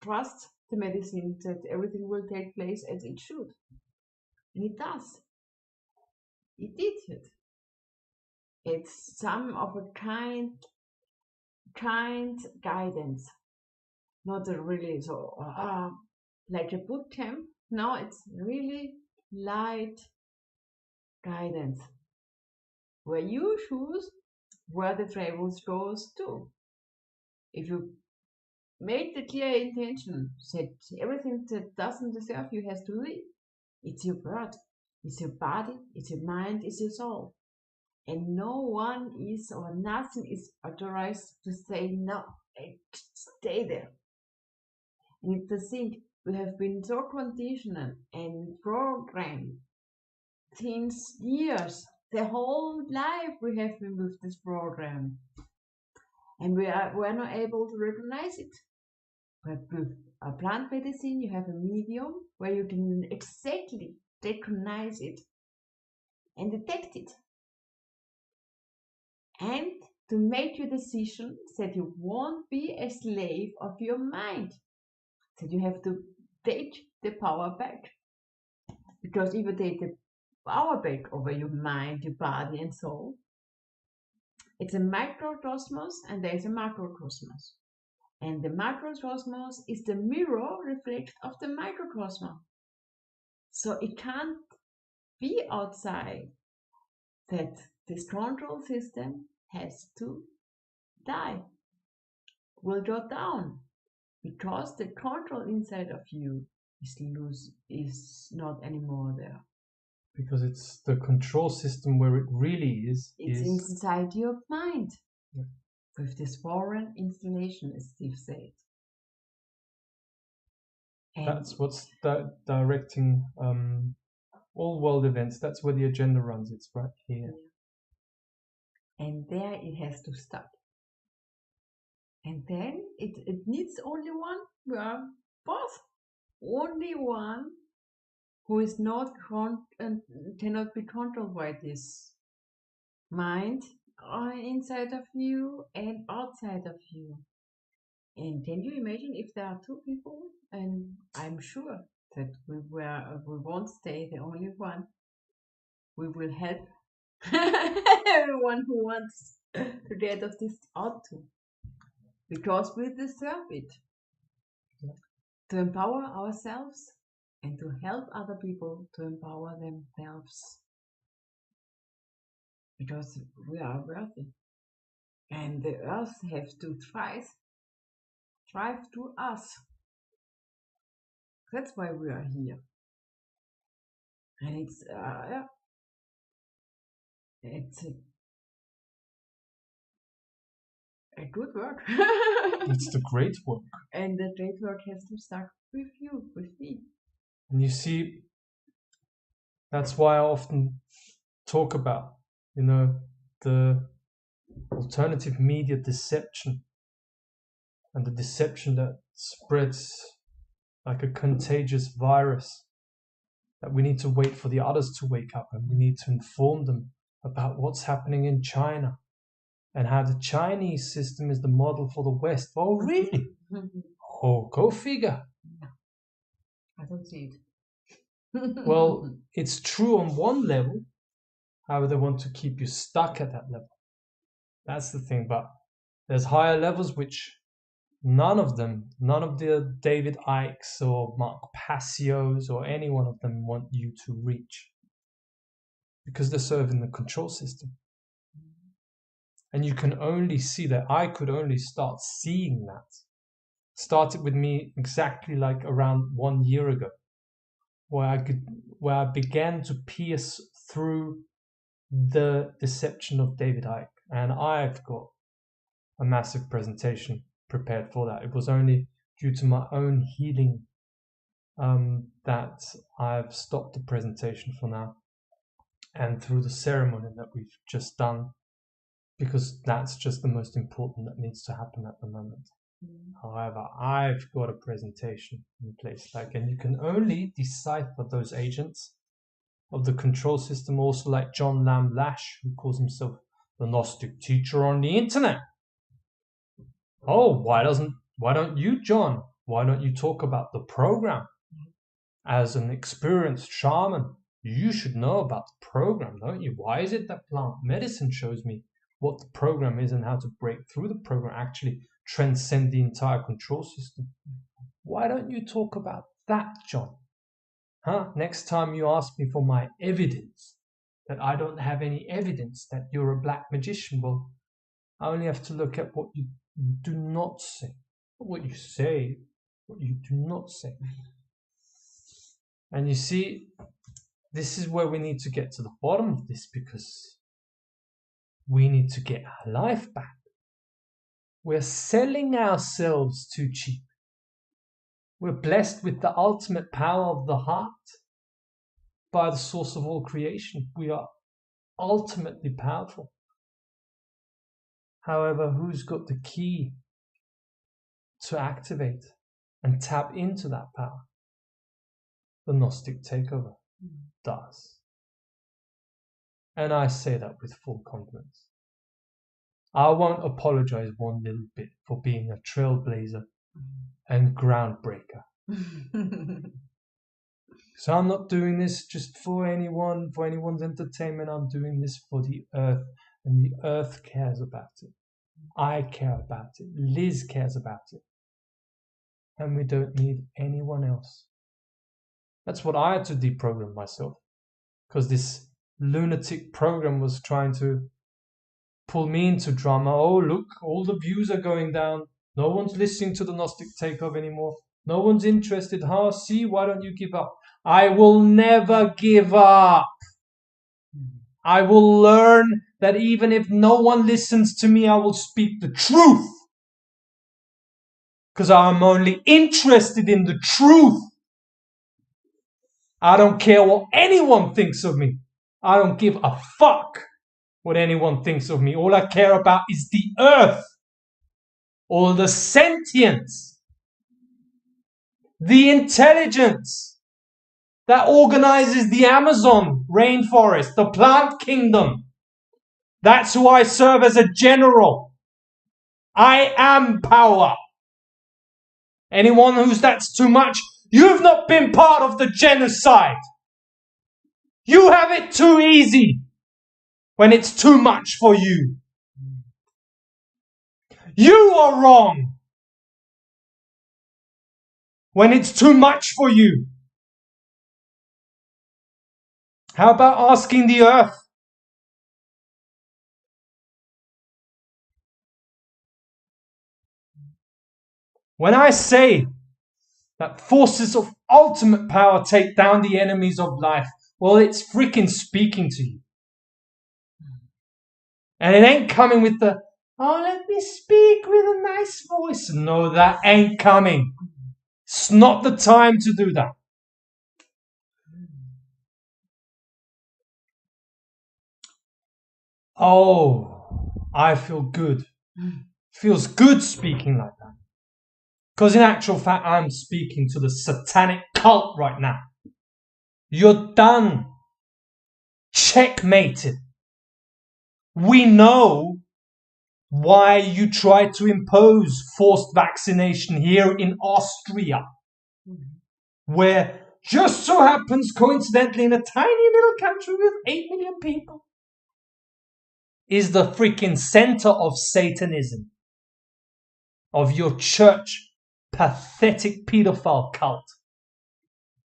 trust the medicine, that everything will take place as it should. And it does. It did it. It's some of a kind guidance. Not a really so like a boot camp. No, it's really light guidance. Where you choose where the travels goes to. If you make the clear intention that everything that doesn't deserve you has to leave, it's your birth, it's your body, it's your mind, it's your soul. And no one is or nothing is authorized to say no, stay there. And it's the thing, we have been so conditioned and programmed since years. The whole life we have been with this program. And we're not able to recognize it. But with a plant medicine, you have a medium where you can exactly recognize it and detect it. And to make your decision that you won't be a slave of your mind. That you have to take the power back. Because if you take the power back over your mind, your body and soul, it's a microcosmos and there's a macrocosmos. And the macrocosmos is the mirror reflect of the microcosmos. So it can't be outside that this control system has to die, will go down, because the control inside of you is not anymore there. Because it's the control system where it really is. It's inside your mind. Yeah. With this foreign installation, as Steve said. And that's what's directing all world events. That's where the agenda runs. It's right here. Yeah. And there it has to stop. And then it needs only one, both. Only one who is not and cannot be controlled by this mind inside of you and outside of you. And can you imagine if there are two people? And I'm sure that we won't stay the only one. We will help everyone who wants to get of this out too, because we deserve it. To empower ourselves and to help other people to empower themselves, because we are worthy, and the earth has to thrive through us. That's why we are here. And it's it's a good work. It's the great work. And the great work has to start with you, with me. And you see, that's why I often talk about, the alternative media deception, and the deception that spreads like a contagious virus, that we need to wait for the others to wake up, and we need to inform them about what's happening in China and how the Chinese system is the model for the West. Oh, really? Oh, go figure. I don't see it. Well, it's true on one level. However, they want to keep you stuck at that level. That's the thing. But there's higher levels which none of the David Icks or Mark Passios or any one of them want you to reach, because they're serving the control system. And you can only see that. I could only start seeing that. Started with me exactly like around 1 year ago, where I began to pierce through the deception of David Icke. And I've got a massive presentation prepared for that. It was only due to my own healing that I've stopped the presentation for now. and through the ceremony that we've just done, because that's just the most important that needs to happen at the moment. However, I've got a presentation in place, and you can only decipher those agents of the control system, also like John Lamb Lash, who calls himself the Gnostic teacher on the internet. Oh, why don't you, John? Why don't you talk about the program? As an experienced shaman, you should know about the program, don't you? Why is it that plant medicine shows me what the program is and how to break through the program, actually transcend the entire control system? Why don't you talk about that, John? Next time you ask me for my evidence, that I don't have any evidence that you're a black magician, well, I only have to look at what you do not say. Not what you say, what you do not say. And you see, this is where we need to get to the bottom of this, because we need to get our life back. We're selling ourselves too cheap. We're blessed with the ultimate power of the heart by the source of all creation. We are ultimately powerful. However, who's got the key to activate and tap into that power? The Gnostic takeover does. And I say that with full confidence. I won't apologize one little bit for being a trailblazer and groundbreaker. So I'm not doing this just for anyone's entertainment. I'm doing this for the earth, and the earth cares about it. I care about it. Liz cares about it. And we don't need anyone else. That's what I had to deprogram myself, because this lunatic program was trying to pull me into drama. Oh, look, all the views are going down. No one's listening to the Gnostic takeover anymore. No one's interested. See, why don't you give up? I will never give up. I will learn that even if no one listens to me, I will speak the truth. Because I'm only interested in the truth. I don't care what anyone thinks of me. I don't give a fuck what anyone thinks of me. All I care about is the earth. All the sentience. The intelligence that organizes the Amazon rainforest, the plant kingdom. That's who I serve as a general. I am power. Anyone that's too much, you've not been part of the genocide. You have it too easy when it's too much for you. You are wrong when it's too much for you. How about asking the earth? When I say that forces of ultimate power take down the enemies of life, well, it's freaking speaking to you. And it ain't coming with the, oh, let me speak with a nice voice. No, that ain't coming. It's not the time to do that. Oh, I feel good. Feels good speaking like that. Because in actual fact, I'm speaking to the satanic cult right now. You're done. Checkmated. We know why you tried to impose forced vaccination here in Austria, where just so happens, coincidentally, in a tiny little country with 8 million people, is the freaking center of Satanism, of your church pathetic pedophile cult,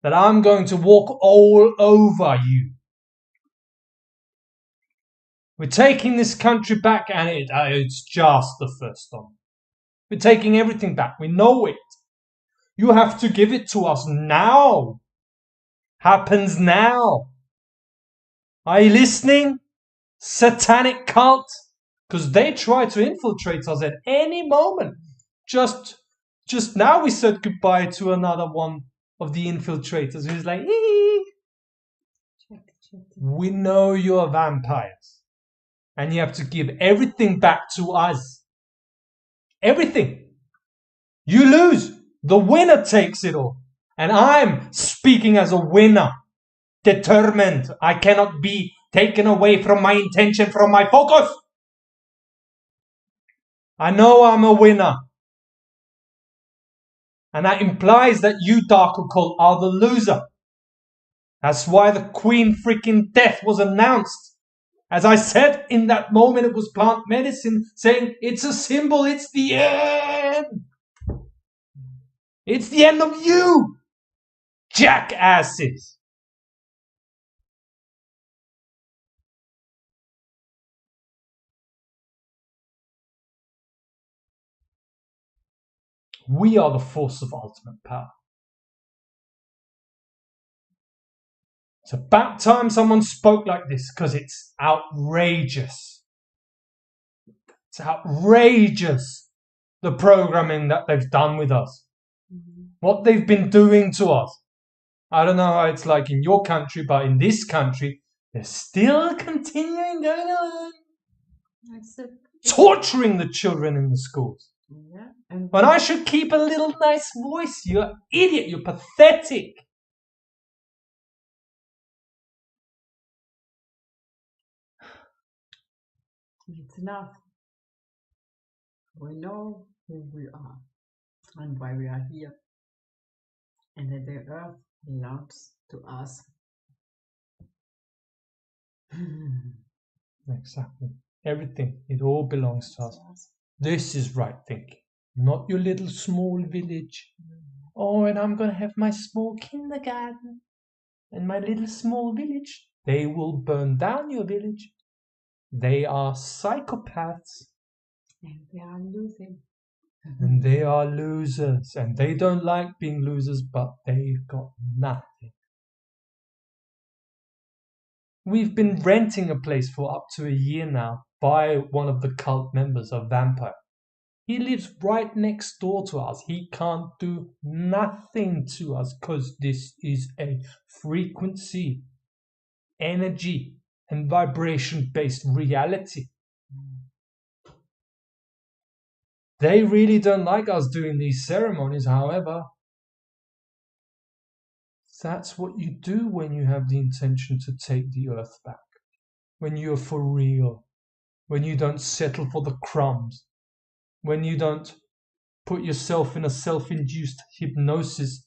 that I'm going to walk all over you. We're taking this country back, and it's just the first one. We're taking everything back. We know it. You have to give it to us now. Happens now. Are you listening? Satanic cult? Because they try to infiltrate us at any moment. Just now we said goodbye to another one of the infiltrators who's like, We know you're vampires. And you have to give everything back to us. Everything. You lose. The winner takes it all. And I'm speaking as a winner. Determined. I cannot be taken away from my intention, from my focus. I know I'm a winner. And that implies that you, Dark Occult, are the loser. That's why the Queen freaking Death was announced. As I said in that moment, it was plant medicine saying it's a symbol, it's the end. It's the end of you, jackasses. We are the force of ultimate power. It's about time someone spoke like this, because it's outrageous. It's outrageous, the programming that they've done with us. What they've been doing to us. I don't know how it's like in your country, but in this country, they're still continuing going on. Torturing the children in the schools. Yeah. But I should keep a little nice voice. You're idiot. You're pathetic. It's enough. We know who we are and why we are here. And that the earth belongs to us. Exactly. Everything. It all belongs to us. This is right thinking. Not your little small village. Oh, and I'm going to have my small kindergarten and my little small village. They will burn down your village. They are psychopaths. And they are losing. And they are losers. And they don't like being losers, but they've got nothing. We've been renting a place for up to a year now by one of the cult members of Vampire. He lives right next door to us. He can't do nothing to us because this is a frequency, energy, and vibration-based reality. They really don't like us doing these ceremonies, however. That's what you do when you have the intention to take the earth back. When you're for real. When you don't settle for the crumbs. When you don't put yourself in a self-induced hypnosis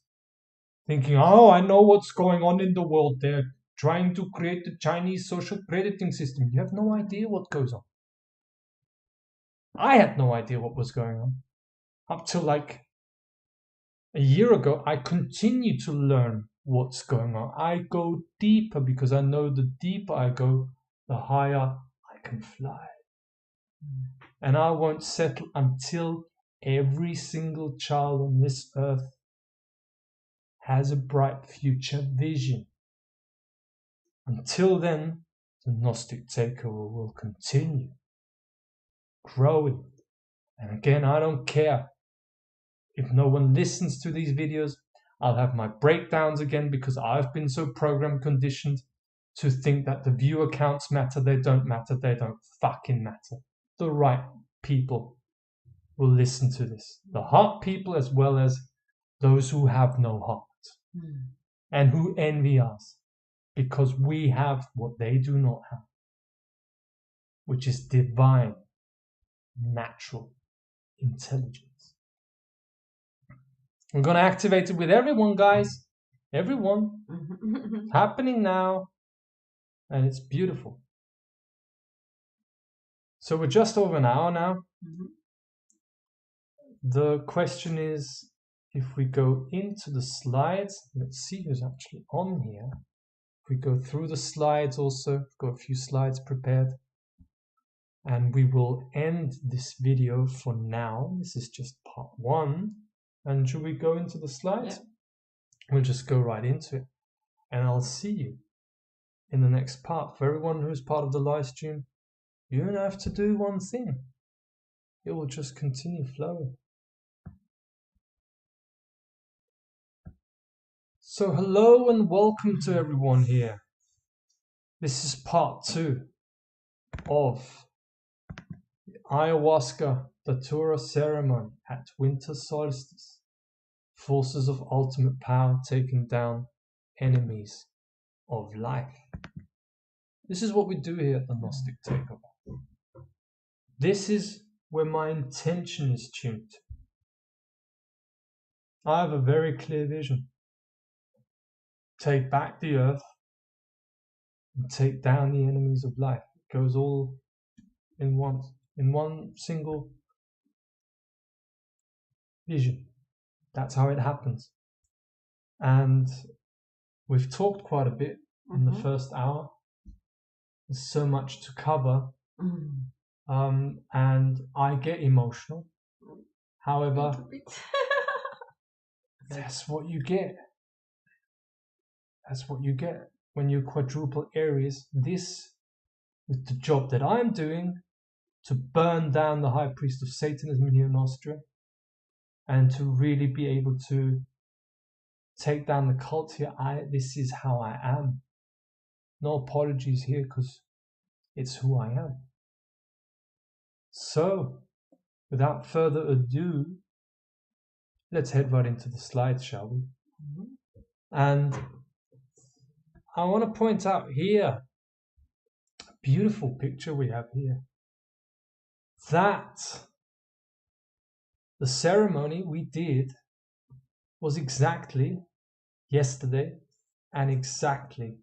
thinking, oh, I know what's going on in the world. They're trying to create the Chinese social crediting system. You have no idea what goes on. I had no idea what was going on. Up till like a year ago, I continue to learn what's going on. I go deeper because I know the deeper I go, the higher I can fly. And I won't settle until every single child on this earth has a bright future vision. Until then, the Gnostic takeover will continue growing. And again, I don't care if no one listens to these videos. I'll have my breakdowns again because I've been so program conditioned to think that the viewer counts matter. They don't matter. They don't fucking matter. The right people will listen to this. The heart people as well as those who have no heart and who envy us because we have what they do not have, which is divine, natural intelligence. We're going to activate it with everyone, guys. Everyone. It's happening now. And it's beautiful. So we're just over an hour now. The question is, if we go into the slides, let's see who's actually on here. If we go through the slides also, got a few slides prepared. And we will end this video for now. This is just part 1. And should we go into the slides? Yeah. We'll just go right into it. And I'll see you in the next part. For everyone who's part of the live stream, you don't have to do one thing. It will just continue flowing. So hello and welcome to everyone here. This is part 2 of the Ayahuasca-Datura ceremony at winter solstice. Forces of ultimate power taking down enemies of life. This is what we do here at the Gnostic Takeover. This is where my intention is tuned to. I have a very clear vision. Take back the earth and take down the enemies of life. It goes all in one single vision. That's how it happens. And we've talked quite a bit in the first hour. There's so much to cover. And I get emotional. However, that's what you get. That's what you get when you quadruple Aries. This, with the job that I'm doing, to burn down the High Priest of Satanism here in Austria, and to really be able to take down the cult here. This is how I am. No apologies here, because it's who I am. So, without further ado, let's head right into the slides, shall we? And I want to point out here, a beautiful picture we have here, that the ceremony we did was exactly yesterday and exactly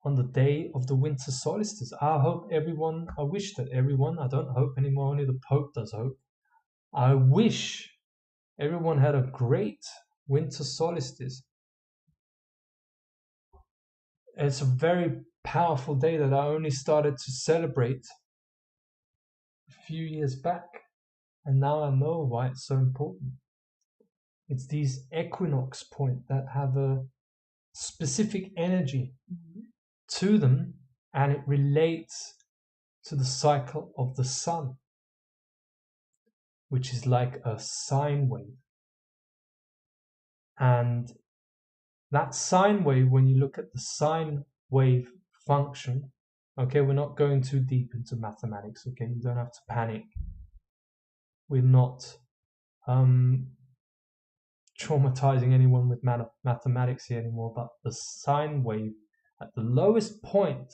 on the day of the winter solstice. I wish that everyone, I don't hope anymore, only the Pope does hope. I wish everyone had a great winter solstice. It's a very powerful day that I only started to celebrate a few years back, and now I know why it's so important. It's these equinox points that have a specific energy to them, and it relates to the cycle of the sun, which is like a sine wave. And that sine wave, when you look at the sine wave function, okay, we're not going too deep into mathematics, okay, you don't have to panic. We're not traumatizing anyone with mathematics here anymore, but the sine wave at the lowest point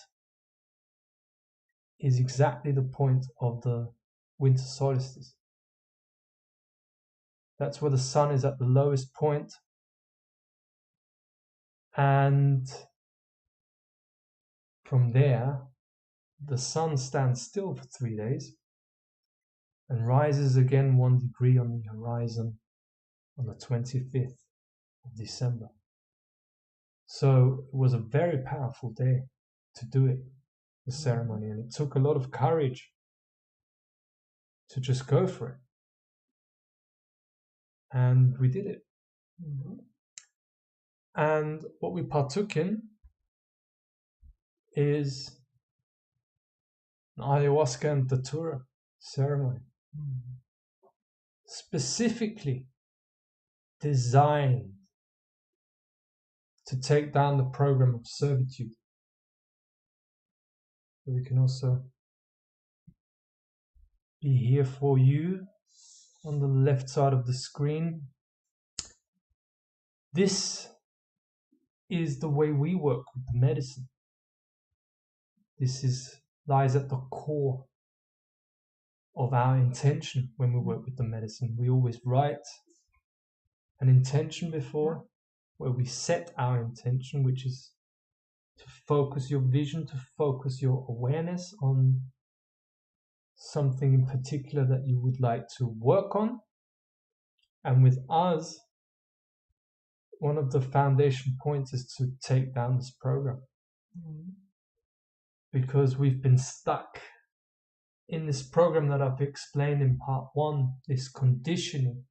is exactly the point of the winter solstice. That's where the sun is at the lowest point, and from there the sun stands still for 3 days and rises again 1 degree on the horizon on the 25th of December. So it was a very powerful day to do it, the ceremony, and it took a lot of courage to just go for it. And we did it. And what we partook in is an Ayahuasca-Datura ceremony, specifically designed to take down the program of servitude. So we can also be here for you on the left side of the screen. This is the way we work with the medicine. This lies at the core of our intention when we work with the medicine. We always write an intention before, where we set our intention, which is to focus your vision, to focus your awareness on something in particular that you would like to work on. And with us, one of the foundation points is to take down this program. Because we've been stuck in this program that I've explained in part 1, this conditioning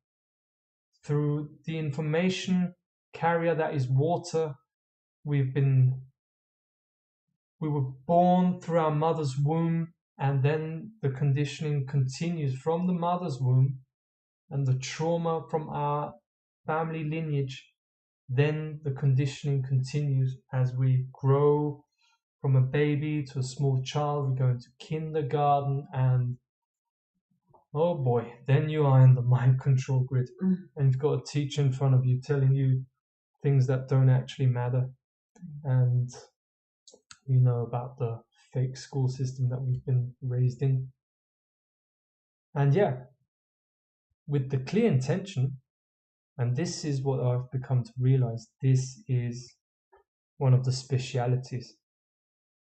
through the information carrier that is water. We were born through our mother's womb, and then the conditioning continues from the mother's womb, and the trauma from our family lineage, then the conditioning continues as we grow from a baby to a small child, we go into kindergarten, and oh boy, then you are in the mind control grid, and you've got a teacher in front of you telling you things that don't actually matter, and you know about the fake school system that we've been raised in. And yeah, with the clear intention, and this is what I've become to realize, this is one of the specialities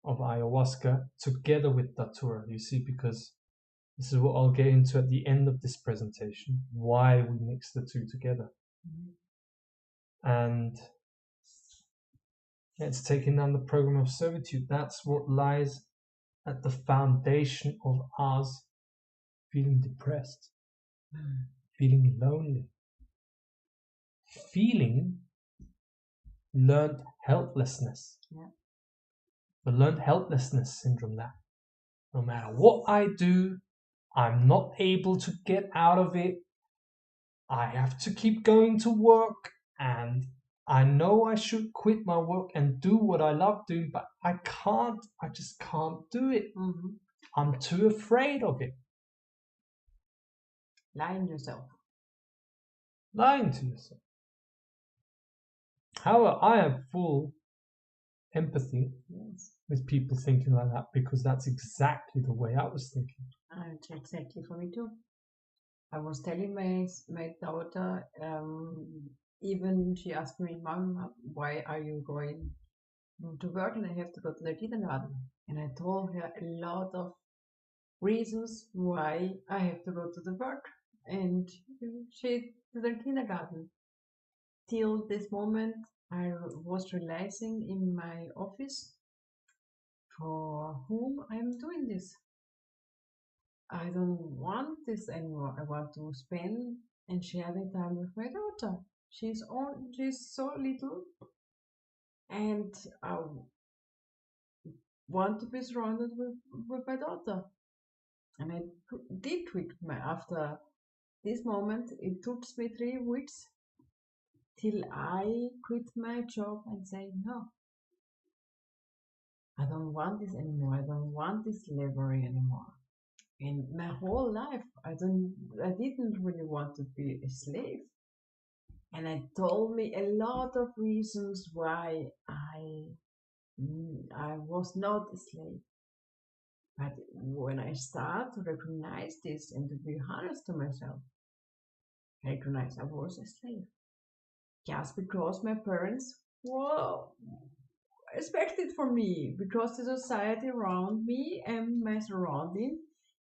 of ayahuasca together with Datura, you see, because this is what I'll get into at the end of this presentation, why we mix the two together. And it's taking down the program of servitude. That's what lies at the foundation of us feeling depressed, feeling lonely, feeling learned helplessness. Yeah. The learned helplessness syndrome, that no matter what I do, I'm not able to get out of it. I have to keep going to work, and I know I should quit my work and do what I love doing, but I can't. I just can't do it. I'm too afraid of it. Lying yourself. Lying to yourself. However, I have full empathy with people thinking like that, because that's exactly the way I was thinking. It's exactly for me too. I was telling my daughter, even she asked me, Mom, why are you going to work and I have to go to the kindergarten? And I told her a lot of reasons why I have to go to the work. And she to the kindergarten. Till this moment, I was realizing in my office for whom I'm doing this. I don't want this anymore. I want to spend and share the time with my daughter. She's so little, and I want to be surrounded with my daughter. And I did quit after this moment. It took me 3 weeks till I quit my job and say no. I don't want this anymore. I don't want this slavery anymore. In my whole life, I didn't really want to be a slave. And I told me a lot of reasons why I was not a slave. But when I start to recognize this and to be honest to myself, I recognize I was a slave. Just because my parents expected from me, because the society around me and my surrounding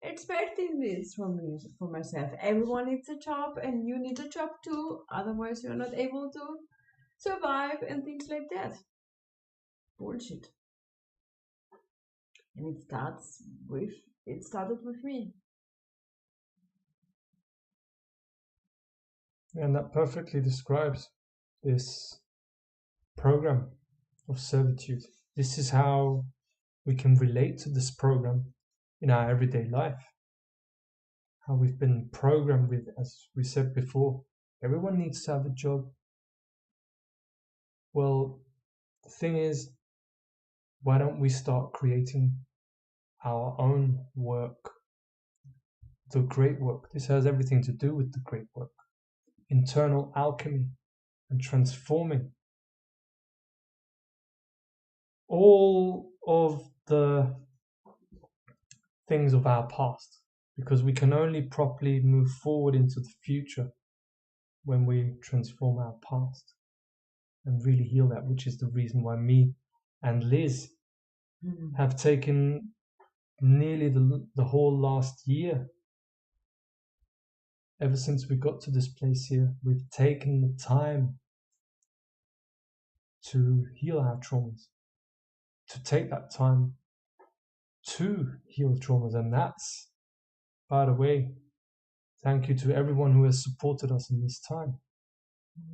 expecting this from me, for myself. Everyone needs a job and you need a job too, otherwise you're not able to survive and things like that. Bullshit. And it started with me. And that perfectly describes this program of servitude. This is how we can relate to this program in our everyday life. How we've been programmed with, as we said before, everyone needs to have a job. Well, the thing is, why don't we start creating our own work? The great work. This has everything to do with the great work. Internal alchemy and transforming all of the things of our past, because we can only properly move forward into the future when we transform our past and really heal that, which is the reason why me and Liz have taken nearly the whole last year. Ever since we got to this place here, we've taken the time to heal our traumas, to take that time to heal traumas. And that's, by the way, thank you to everyone who has supported us in this time,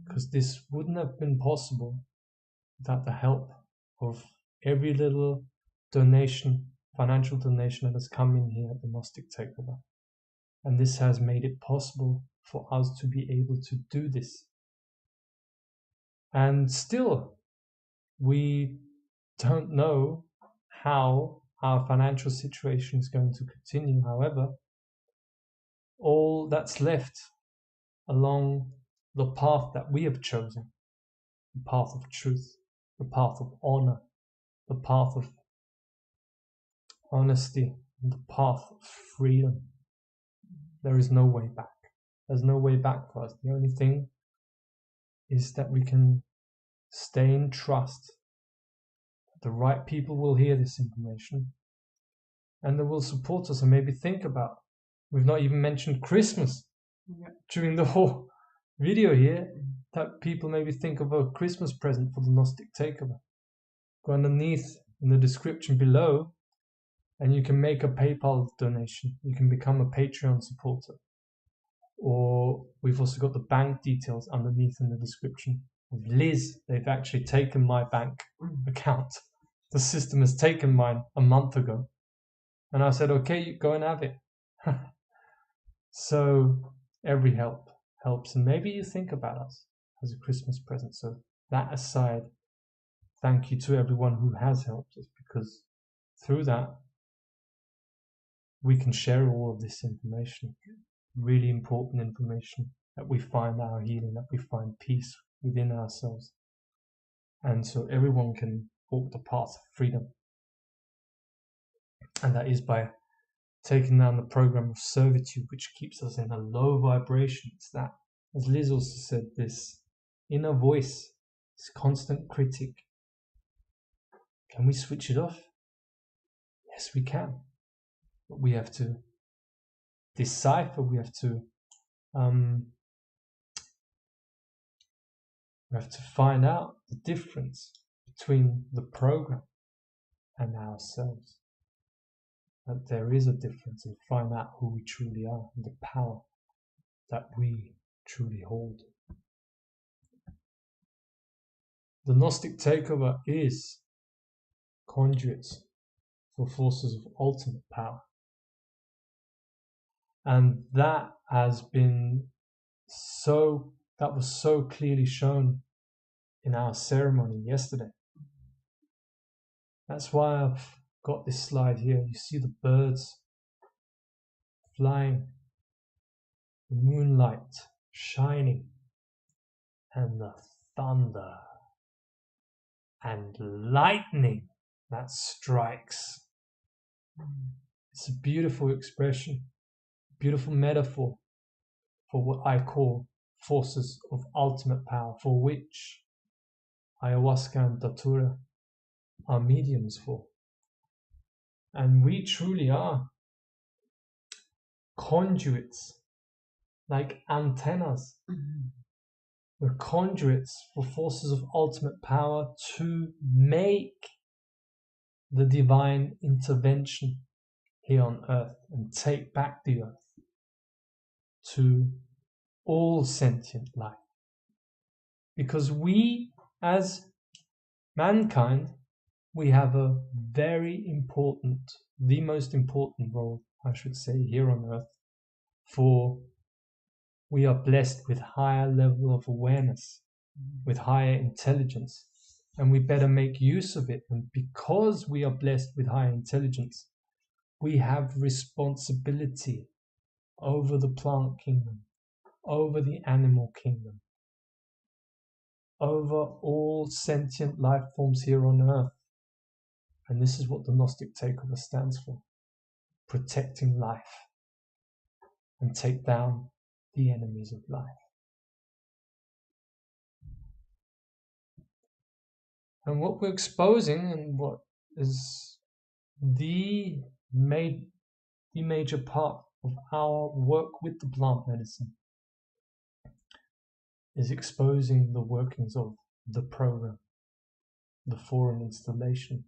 because this wouldn't have been possible without the help of every little donation, financial donation that has come in here at the Gnostic Takeover. And this has made it possible for us to be able to do this. And still, we don't know how our financial situation is going to continue. However, all that's left along the path that we have chosen, the path of truth, the path of honor, the path of honesty, and the path of freedom. There is no way back. There's no way back for us. The only thing is that we can stay in trust that the right people will hear this information and they will support us and maybe think about. We've not even mentioned Christmas during the whole video here, that people maybe think of a Christmas present for the Gnostic Takeover. Go underneath in the description below and you can make a PayPal donation. You can become a Patreon supporter. Or we've also got the bank details underneath in the description of Liz. They've actually taken my bank account. The system has taken mine a month ago. And I said, okay, you go and have it. So every help helps. And maybe you think about us as a Christmas present. So that aside, thank you to everyone who has helped us, because through that, we can share all of this information. Really important information, that we find our healing, that we find peace within ourselves. And so everyone can walk the path of freedom. And that is by taking down the program of servitude, which keeps us in a low vibration. It's that, as Liz also said, this inner voice, this constant critic. Can we switch it off? Yes, we can. But we have to decipher, we have to find out the difference between the program and ourselves. That there is a difference, and find out who we truly are and the power that we truly hold. The Gnostic Takeover is conduits for forces of ultimate power. And that was so clearly shown in our ceremony yesterday. That's why I've got this slide here. You see the birds flying, the moonlight shining, and the thunder and lightning that strikes. It's a beautiful expression, beautiful metaphor for what I call forces of ultimate power, for which Ayahuasca and Datura are mediums for. And we truly are conduits, like antennas. We're conduits for forces of ultimate power to make the divine intervention here on earth and take back the earth to all sentient life. Because we, as mankind, we have a very important, the most important role, I should say, here on earth, for we are blessed with higher level of awareness, with higher intelligence, and we better make use of it. And because we are blessed with higher intelligence, we have responsibility over the plant kingdom, over the animal kingdom, over all sentient life forms here on earth. And this is what the Gnostic Takeover stands for: protecting life and take down the enemies of life. And what we're exposing, and what is the major part of our work with the plant medicine, is exposing the workings of the program, the foreign installation.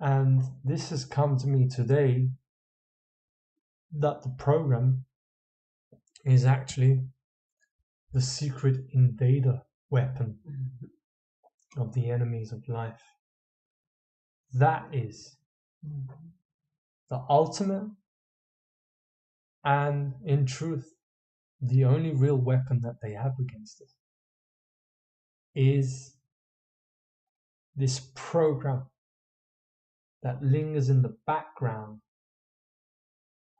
And this has come to me today, that the program is actually the secret invader weapon of the enemies of life. That is the ultimate and, in truth, the only real weapon that they have against us is this program that lingers in the background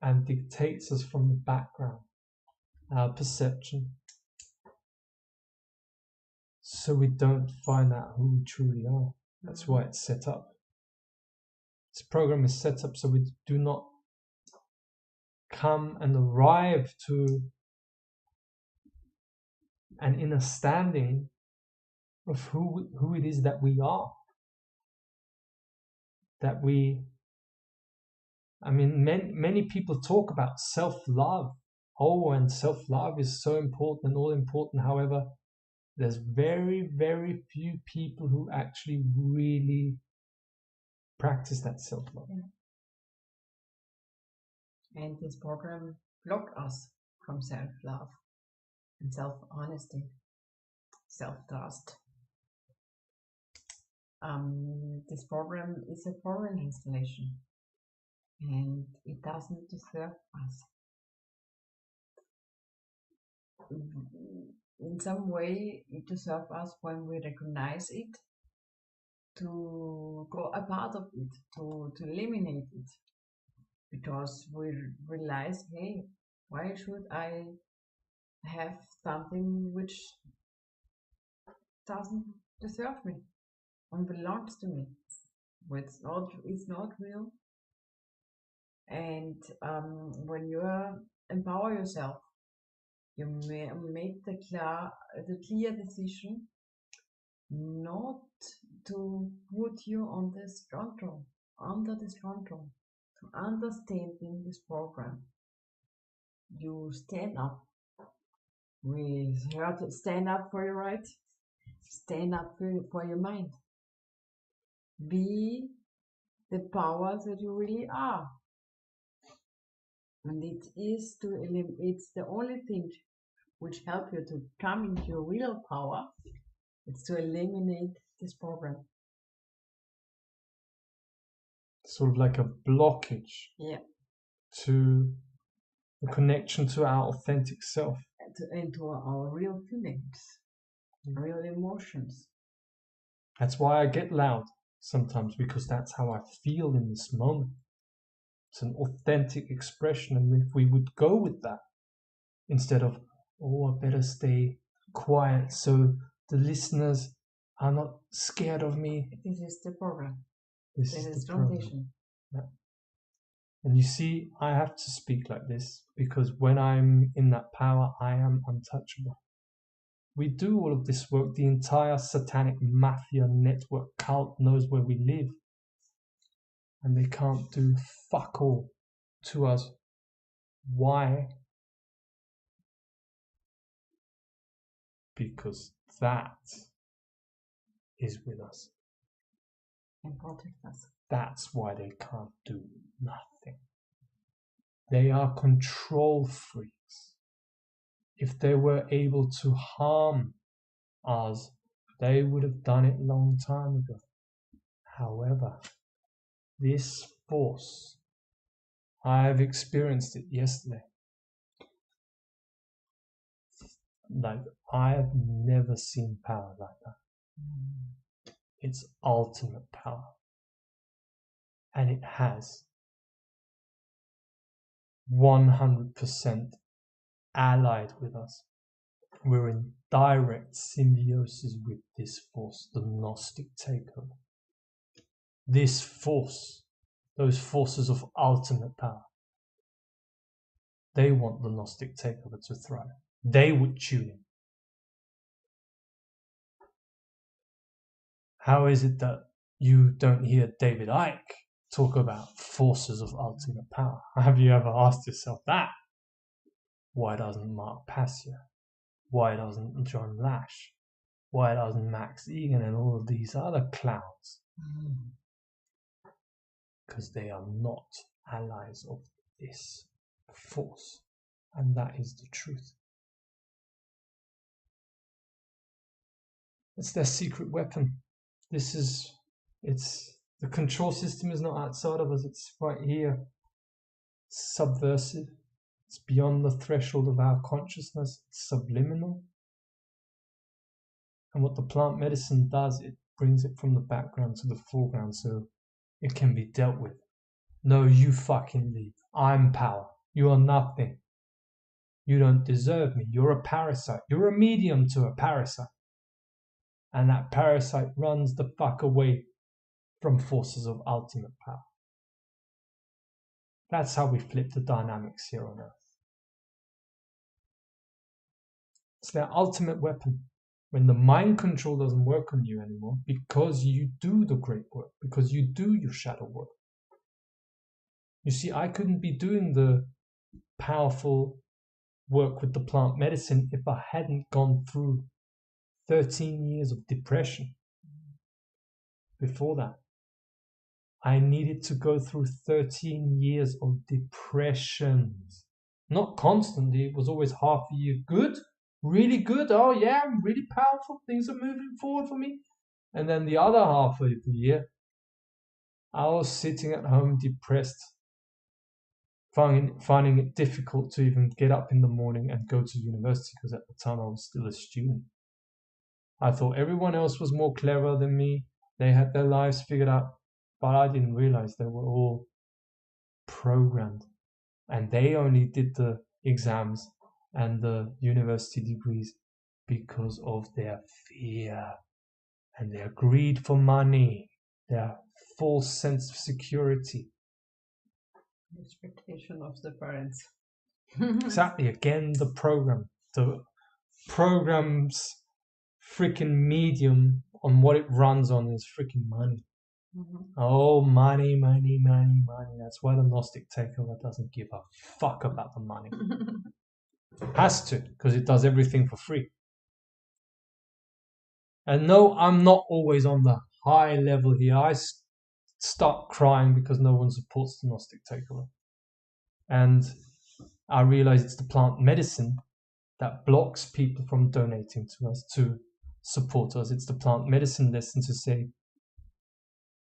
and dictates us from the background, our perception, so we don't find out who we truly are. That's why it's set up. This program is set up so we do not come and arrive to an inner standing of who it is that we are. That we, I mean, many people talk about self-love. Oh, and self-love is so important and all important. However, there's very, very few people who actually really practice that self-love. Yeah. And this program blocked us from self-love and self-honesty, self-trust. This program is a foreign installation and it doesn't deserve us. In some way, it deserves us when we recognize it, to go a part of it, to eliminate it, because we realize, hey, why should I have something which doesn't deserve me and belongs to me? It's not real. And when you empower yourself, you make the clear decision not to put you on this control, under this control, to understanding this program. You stand up. We heard to stand up for your right. Stand up for your mind. Be the power that you really are. And it's the only thing which help you to come into your real power. It's to eliminate this program. Sort of like a blockage. Yeah. To the connection to our authentic self. And to our real feelings, real emotions. That's why I get loud sometimes, because that's how I feel in this moment. It's an authentic expression, and if we would go with that, instead of, oh, I better stay quiet so the listeners are not scared of me. This is the program. This is the foundation. Yeah. And you see, I have to speak like this because when I'm in that power, I am untouchable. We do all of this work. The entire satanic mafia network cult knows where we live. And they can't do fuck all to us. Why? Because that is with us. And protect us. That's why they can't do nothing. They are control freaks. If they were able to harm us, they would have done it a long time ago. However, this force, I have experienced it yesterday. Like, I have never seen power like that. It's ultimate power. And it has 100% allied with us. We're in direct symbiosis with this force, the Gnostic takeover. This force, those forces of ultimate power, they want the Gnostic takeover to thrive. They would tune in. How is it that you don't hear David Icke talk about forces of ultimate power? Have you ever asked yourself that? Why doesn't Mark Passio? Why doesn't John Lash? Why doesn't Max Egan and all of these other clowns? Because they are not allies of this force. And that is the truth. It's their secret weapon. The control system is not outside of us, it's right here. It's subversive. It's beyond the threshold of our consciousness. It's subliminal. And what the plant medicine does, it brings it from the background to the foreground. So it can be dealt with. No, you fucking leave. I'm power. You are nothing. You don't deserve me. You're a parasite. You're a medium to a parasite. And that parasite runs the fuck away from forces of ultimate power. That's how we flip the dynamics here on Earth. It's their ultimate weapon. When the mind control doesn't work on you anymore, because you do the great work, because you do your shadow work. You see, I couldn't be doing the powerful work with the plant medicine if I hadn't gone through 13 years of depression. Before that, I needed to go through 13 years of depression. Not constantly, it was always half a year good, really good. Oh yeah, I'm really powerful, things are moving forward for me. And then the other half of the year, I was sitting at home depressed, finding it difficult to even get up in the morning and go to university because at the time I was still a student. I thought everyone else was more clever than me. They had their lives figured out, but I didn't realize they were all programmed. And they only did the exams and the university degrees because of their fear and their greed for money, their false sense of security. Expectation of the parents. Exactly, again, the program's freaking medium on what it runs on is freaking money. Oh, money, money, money, money. That's why the Gnostic takeover doesn't give a fuck about the money. Has to, because it does everything for free. And no, I'm not always on the high level here. I start crying because no one supports the Gnostic takeover. And I realize it's the plant medicine that blocks people from donating to us, to support us. It's the plant medicine lesson to say,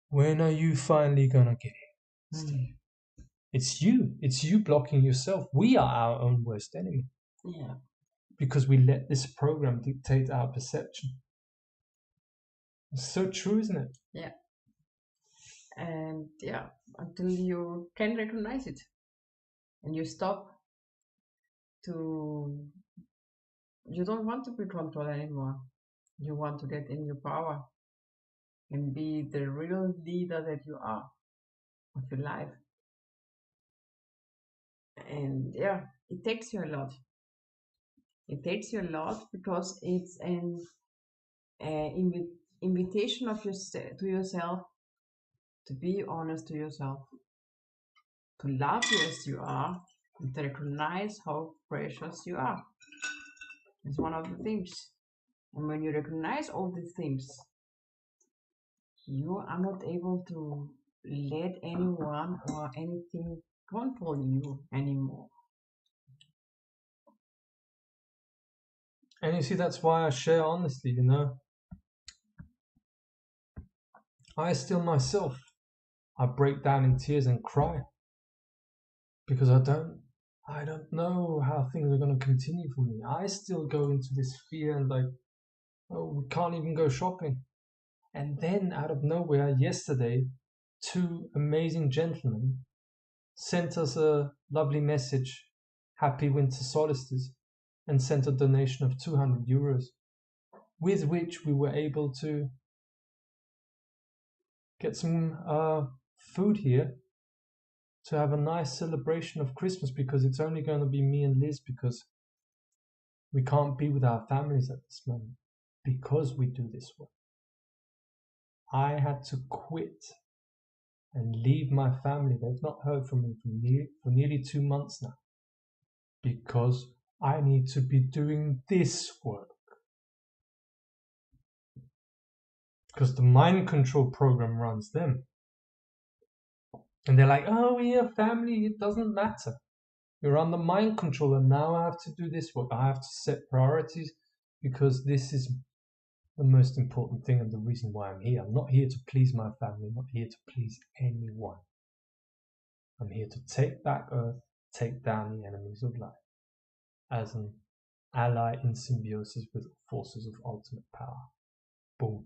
when are you finally gonna get it, Steve? It's you blocking yourself. We are our own worst enemy. Yeah. Because we let this program dictate our perception. It's so true, isn't it? Yeah. And yeah, until you can recognize it and you stop to, you don't want to be controlled anymore. You want to get in your power and be the real leader that you are of your life. And yeah, it takes you a lot. It takes you a lot because it's an invitation of to yourself to be honest to yourself, to love you as you are, and to recognize how precious you are. It's one of the things. And when you recognize all these things, you are not able to let anyone or anything control you anymore. And you see, that's why I share honestly, you know. I still myself, I break down in tears and cry because I don't know how things are going to continue for me. I still go into this fear and like, oh, we can't even go shopping. And then out of nowhere, yesterday, two amazing gentlemen sent us a lovely message, happy winter solstice, and sent a donation of 200 euros, with which we were able to get some food here to have a nice celebration of Christmas, because it's only going to be me and Liz, because we can't be with our families at this moment because we do this work. I had to quit and leave my family. They've not heard from me for nearly 2 months now, because I need to be doing this work. Because the mind control program runs them. And they're like, oh, we're a family, it doesn't matter. You're under mind control, and now I have to do this work. I have to set priorities, because this is the most important thing and the reason why I'm here. I'm not here to please my family, I'm not here to please anyone. I'm here to take back Earth, take down the enemies of life, as an ally in symbiosis with forces of ultimate power. Boom.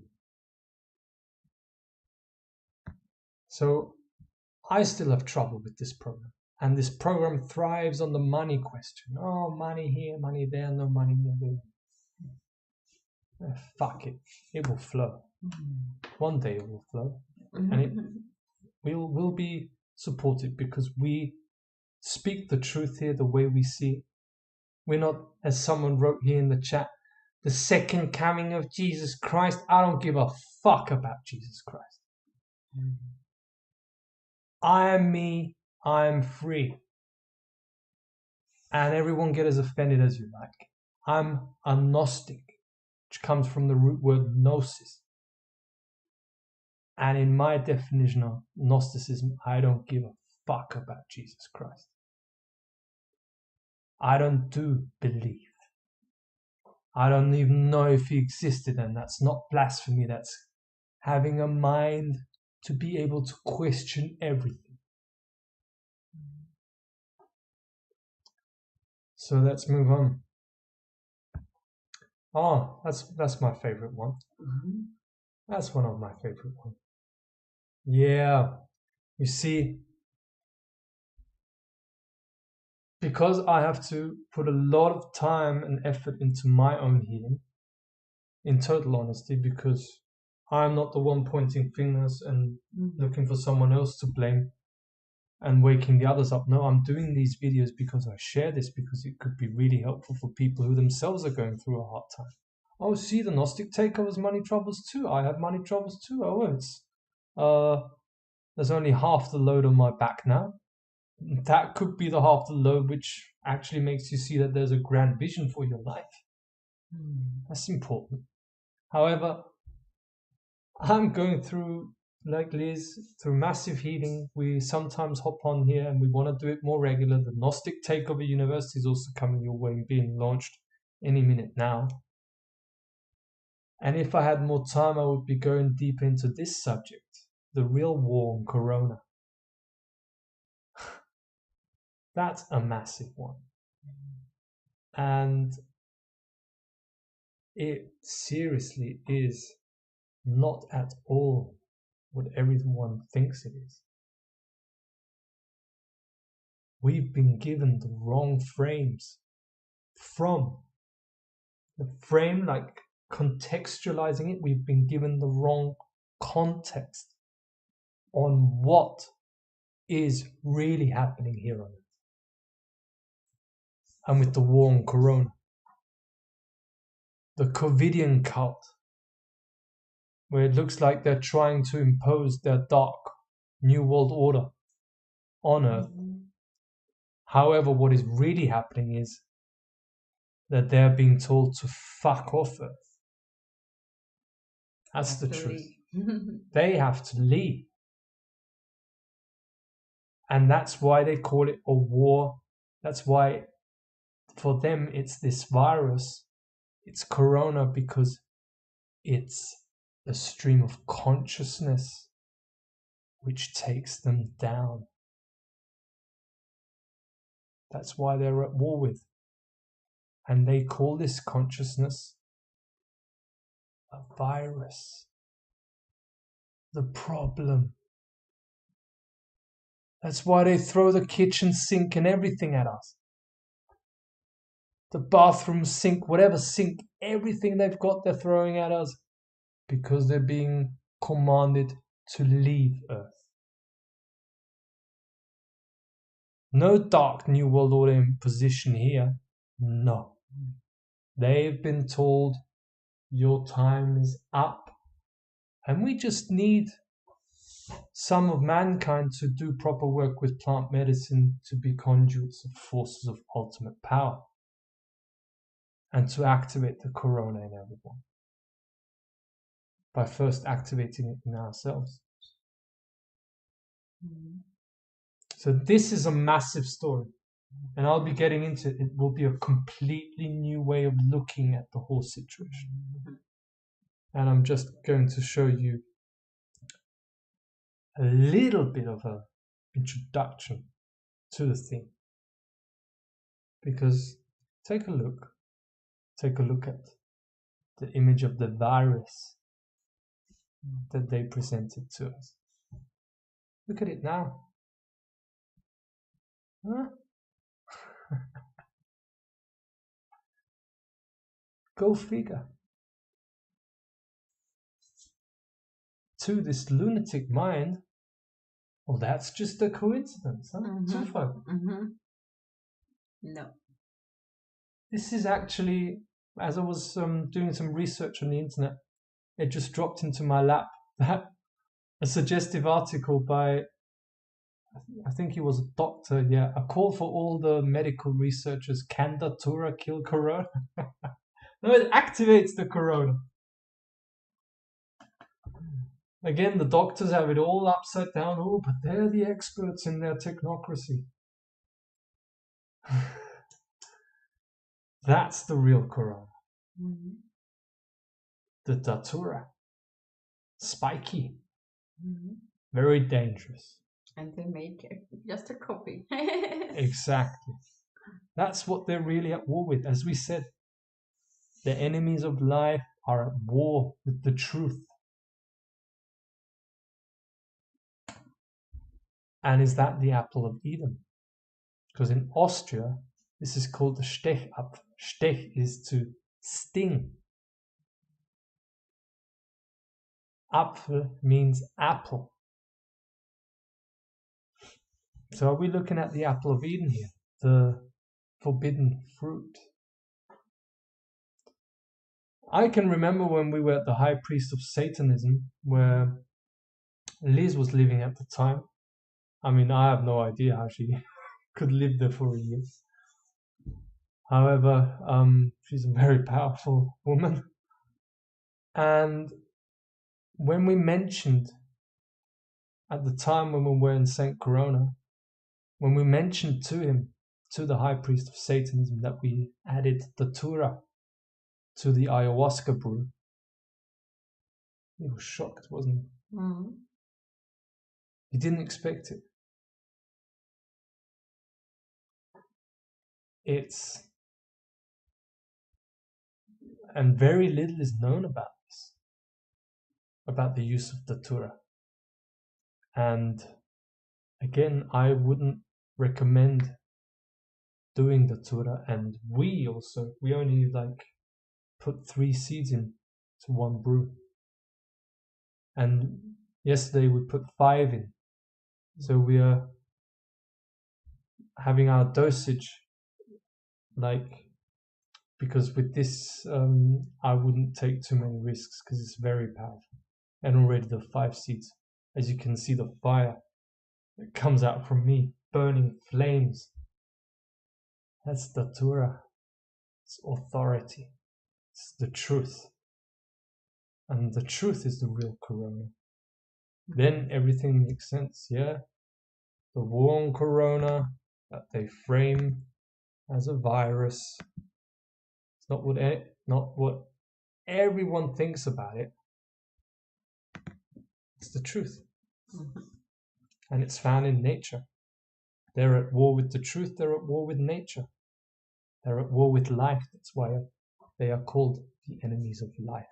So I still have trouble with this program. And this program thrives on the money question. Oh, money here, money there, no money there. Fuck it. It will flow. One day it will flow. And we'll be supported because we speak the truth here the way we see it. We're not, as someone wrote here in the chat, the second coming of Jesus Christ. I don't give a fuck about Jesus Christ. I am me, I am free. And everyone get as offended as you like. I'm a Gnostic, which comes from the root word gnosis. And in my definition of Gnosticism, I don't give a fuck about Jesus Christ. I don't do belief. I don't even know if he existed, and that's not blasphemy, that's having a mind to be able to question everything. So let's move on. Oh, that's my favorite one. That's one of my favorite ones. Yeah, you see, because I have to put a lot of time and effort into my own healing, in total honesty, because I'm not the one pointing fingers and looking for someone else to blame and waking the others up. No, I'm doing these videos because I share this, because it could be really helpful for people who themselves are going through a hard time. Oh, see, the Gnostic takeover's money troubles too. I have money troubles too. Oh, it's there's only half the load on my back now. That could be the half the load which actually makes you see that there's a grand vision for your life. That's important. However, I'm going through, like Liz, through massive healing. We sometimes hop on here and we want to do it more regular. The Gnostic Takeover University is also coming your way and being launched any minute now. And if I had more time, I would be going deeper into this subject, the real war on Corona. That's a massive one. And it seriously is not at all what everyone thinks it is. We've been given the wrong frames from the frame, like contextualizing it, we've been given the wrong context on what is really happening here on Earth. And with the war on Corona, the COVIDian cult, where it looks like they're trying to impose their dark New World Order on Earth. However, what is really happening is that they're being told to fuck off Earth. That's the truth. They have to leave. And that's why they call it a war. That's why for them it's this virus. It's Corona because it's a stream of consciousness which takes them down. That's why they're at war with. And they call this consciousness a virus. The problem. That's why they throw the kitchen sink and everything at us. The bathroom sink, whatever sink, everything they've got, they're throwing at us because they're being commanded to leave Earth. No dark New World Order imposition here. No. They've been told your time is up. And we just need some of mankind to do proper work with plant medicine to be conduits of forces of ultimate power. And to activate the Corona in everyone. By first activating it in ourselves. So this is a massive story. And I'll be getting into it. It will be a completely new way of looking at the whole situation. And I'm just going to show you a little bit of an introduction to the theme. Because take a look at the image of the virus that they presented to us. Look at it now. Huh? Go figure. To this lunatic mind, well, that's just a coincidence, huh? Zufall. No. This is actually, as I was doing some research on the internet, it just dropped into my lap that a suggestive article by, I think he was a doctor, a call for all the medical researchers. Can Datura kill corona? No, it activates the corona. Again, the doctors have it all upside down. Oh, but they're the experts in their technocracy. That's the real corona. The Datura. Spiky. Very dangerous. And they make just a copy. Exactly. That's what they're really at war with. As we said, the enemies of life are at war with the truth. And is that the apple of Eden? Because in Austria, this is called the Stechapfel. Stech is to sting. Apfel means apple. So are we looking at the apple of Eden here? The forbidden fruit. I can remember when we were at the High Priest of Satanism, where Liz was living at the time. I mean, I have no idea how she could live there for a year. However, she's a very powerful woman. And when we mentioned, at the time when we were in St. Corona, when we mentioned to him, to the High Priest of Satanism, that we added Datura to the ayahuasca brew, he was shocked, wasn't he? He didn't expect it. And very little is known about this, about the use of Datura. And again, I wouldn't recommend doing Datura. And we only put 3 seeds in to one brew. And yesterday we put 5 in. So we are having our dosage, because with this, I wouldn't take too many risks because it's very powerful. And already the 5 seeds, as you can see, the fire that comes out from me, burning flames. That's Datura. It's authority. It's the truth. And the truth is the real corona. Then everything makes sense, yeah? The war on corona that they frame as a virus. It's not what everyone thinks about it. It's the truth. And it's found in nature. They're at war with the truth. They're at war with nature. They're at war with life. That's why they are called the enemies of life.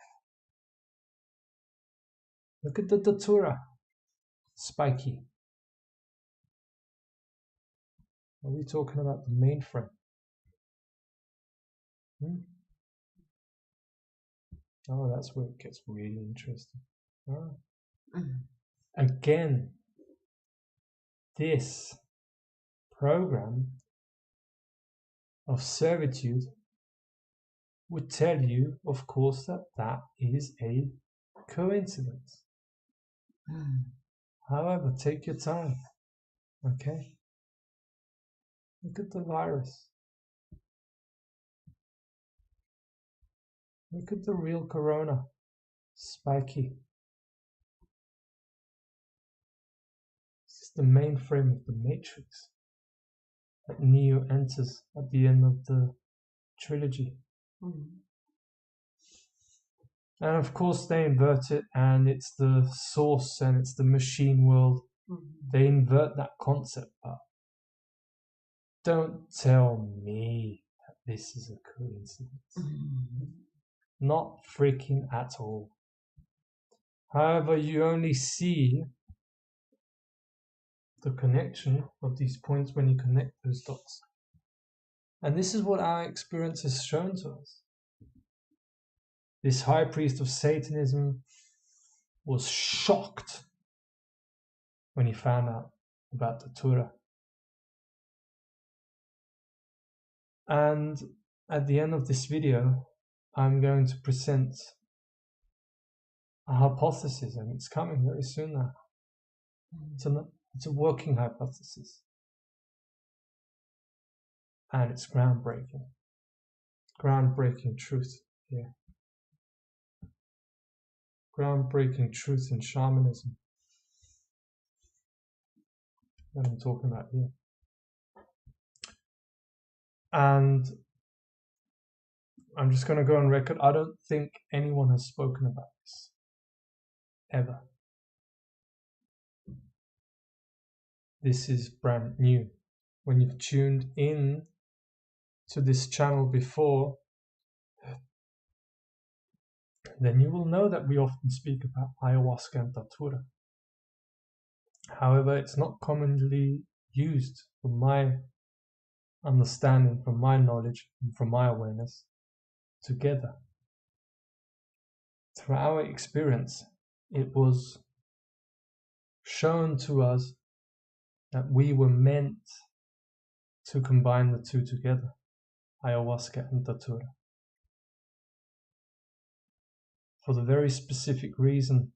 Look at the Datura. Spiky. Are we talking about the mainframe? Oh, that's where it gets really interesting. Oh. Again, this program of servitude would tell you, of course, that is a coincidence. However, take your time, okay? Look at the virus. Look at the real corona. Spiky. This is the mainframe of the Matrix that Neo enters at the end of the trilogy. And of course they invert it, and it's the source and it's the machine world. They invert that concept, but don't tell me that this is a coincidence. Not freaking at all. However, you only see the connection of these points when you connect those dots. And this is what our experience has shown to us. This high priest of Satanism was shocked when he found out about Datura. And at the end of this video, I'm going to present a hypothesis, and it's coming very soon now. It's a working hypothesis. And it's groundbreaking. Groundbreaking truth here. Groundbreaking truth in shamanism that I'm talking about here. And I'm just going to go on record. I don't think anyone has spoken about this ever. This is brand new. When you've tuned in to this channel before, then you will know that we often speak about ayahuasca and datura. However, it's not commonly used, from my understanding, from my knowledge, and from my awareness, together. Through our experience, it was shown to us that we were meant to combine the two together, ayahuasca and datura, for the very specific reason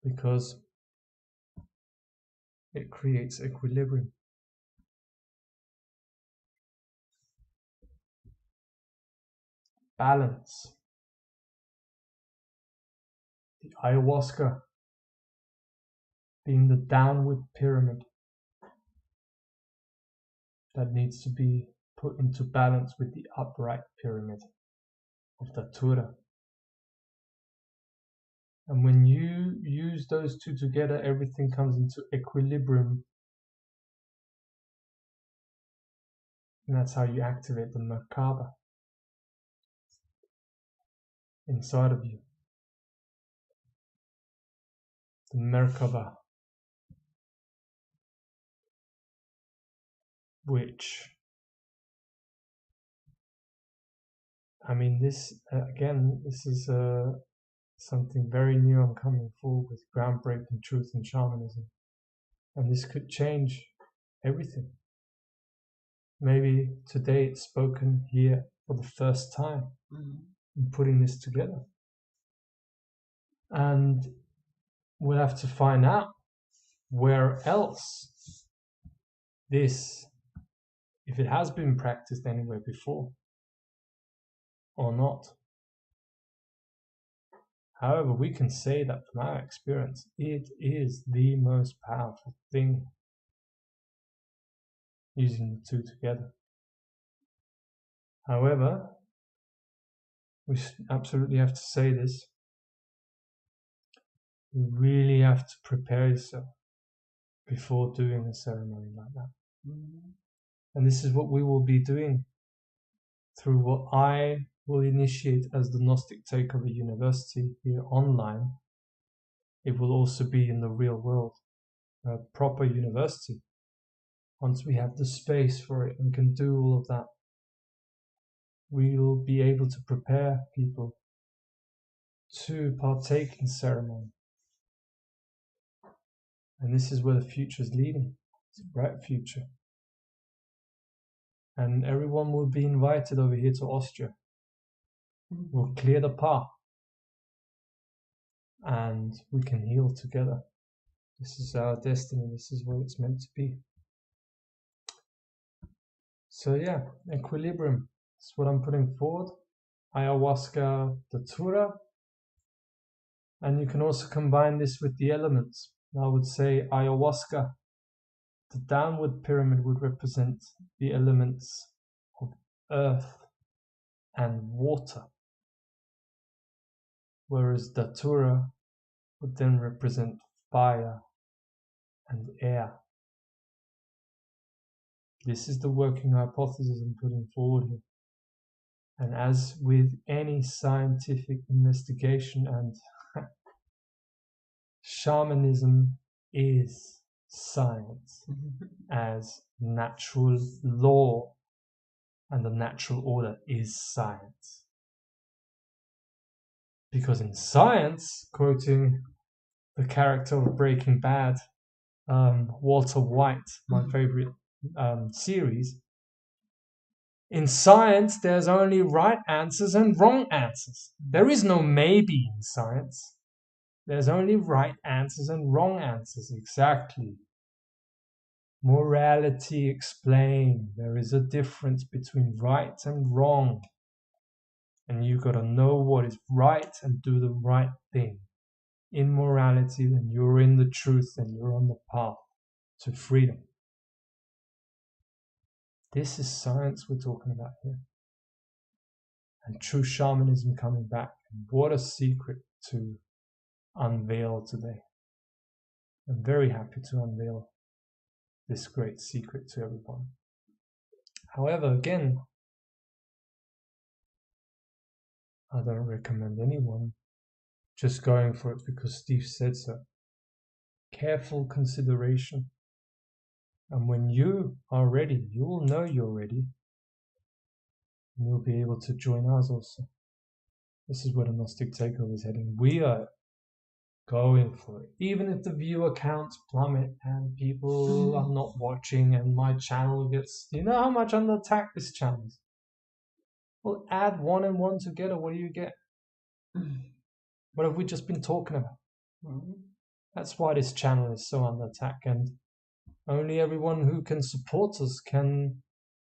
because it creates equilibrium. Balance. The ayahuasca being the downward pyramid that needs to be put into balance with the upright pyramid of datura. And when you use those two together, everything comes into equilibrium. And that's how you activate the Merkaba inside of you. The Merkaba, which, I mean, this, again, this is something very new I'm coming forward with, groundbreaking truth in shamanism. And this could change everything. Maybe today it's spoken here for the first time in putting this together. And we'll have to find out where else this, if it has been practiced anywhere before or not. However, we can say that from our experience, it is the most powerful thing, using the two together. However, we absolutely have to say this. You really have to prepare yourself before doing a ceremony like that. And this is what we will be doing through what I will initiate as the Gnostic Takeover University here online. It will also be in the real world, a proper university. Once we have the space for it and can do all of that, we will be able to prepare people to partake in ceremony. And this is where the future is leading. It's a bright future. And everyone will be invited over here to Austria. We'll clear the path. And we can heal together. This is our destiny. This is what it's meant to be. So yeah, equilibrium. That's what I'm putting forward. Ayahuasca-Datura. And you can also combine this with the elements. I would say ayahuasca, the downward pyramid, would represent the elements of earth and water, whereas Datura would then represent fire and air. This is the working hypothesis I'm putting forward here. And as with any scientific investigation and shamanism is science as natural law, and the natural order is science. Because in science, quoting the character of Breaking Bad, Walter White, my favorite series, in science there's only right answers and wrong answers. There is no maybe in science. There's only right answers and wrong answers. Exactly. Morality explained. There is a difference between right and wrong. And you gotta know what is right and do the right thing. In morality, then you're in the truth and you're on the path to freedom. This is science we're talking about here. And true shamanism coming back. What a secret to unveil today. I'm very happy to unveil this great secret to everyone. However, again, I don't recommend anyone just going for it because Steve said so. Careful consideration. And when you are ready, you will know you're ready. And you'll be able to join us also. This is where the Gnostic Takeover is heading. We are going for it. Even if the viewer counts plummet and people are not watching and my channel gets... You know how much under attack this channel is? Well, add 1 and 1 together. What do you get? What have we just been talking about? That's why this channel is so under attack, and only everyone who can support us can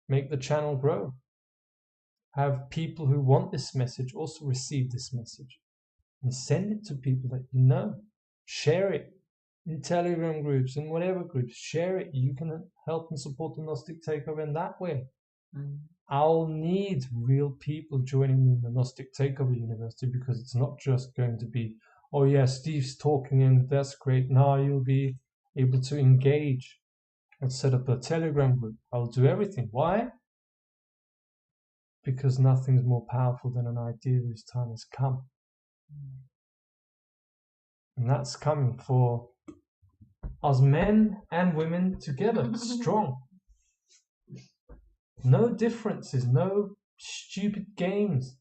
make the channel grow. Have people who want this message also receive this message. And send it to people that you know. Share it in Telegram groups, in whatever groups. Share it. You can help and support the Gnostic Takeover in that way. I'll need real people joining me in the Gnostic Takeover University, because it's not just going to be, oh yeah, Steve's talking and that's great. Now you'll be able to engage and set up a Telegram group. I'll do everything. Why? Because nothing's more powerful than an idea whose time has come. And that's coming for us men and women together, strong. No differences, no stupid games,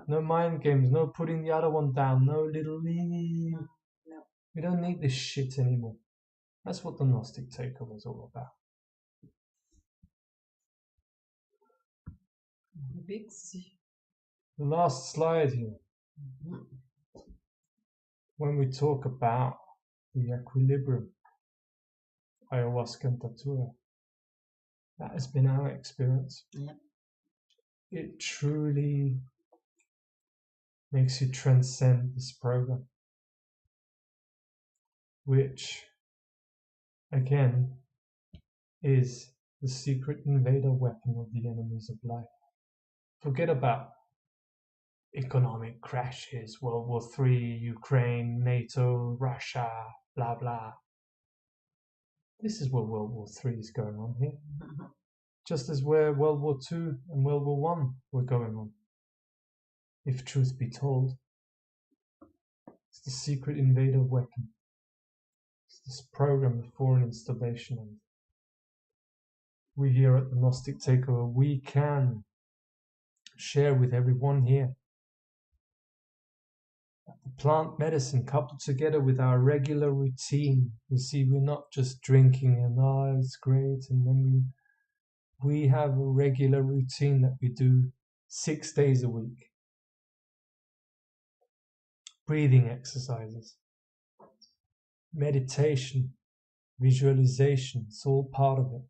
no mind games, no putting the other one down, no little... We don't need this shit anymore. That's what the Gnostic Takeover is all about. The last slide here. When we talk about the equilibrium, Ayahuasca-Datura, that has been our experience. Yep. It truly makes you transcend this program, which, again, is the secret invader weapon of the enemies of life. Forget about economic crashes, World War III, Ukraine, NATO, Russia, blah blah. This is where World War III is going on here. Just as where World War II and World War I were going on. If truth be told, it's the secret invader weapon. It's this program of foreign installation. And we here at the Gnostic Takeover, we can share with everyone here that the plant medicine coupled together with our regular routine. You see, we're not just drinking and it's great, and then we have a regular routine that we do 6 days a week. Breathing exercises, meditation, visualization, it's all part of it.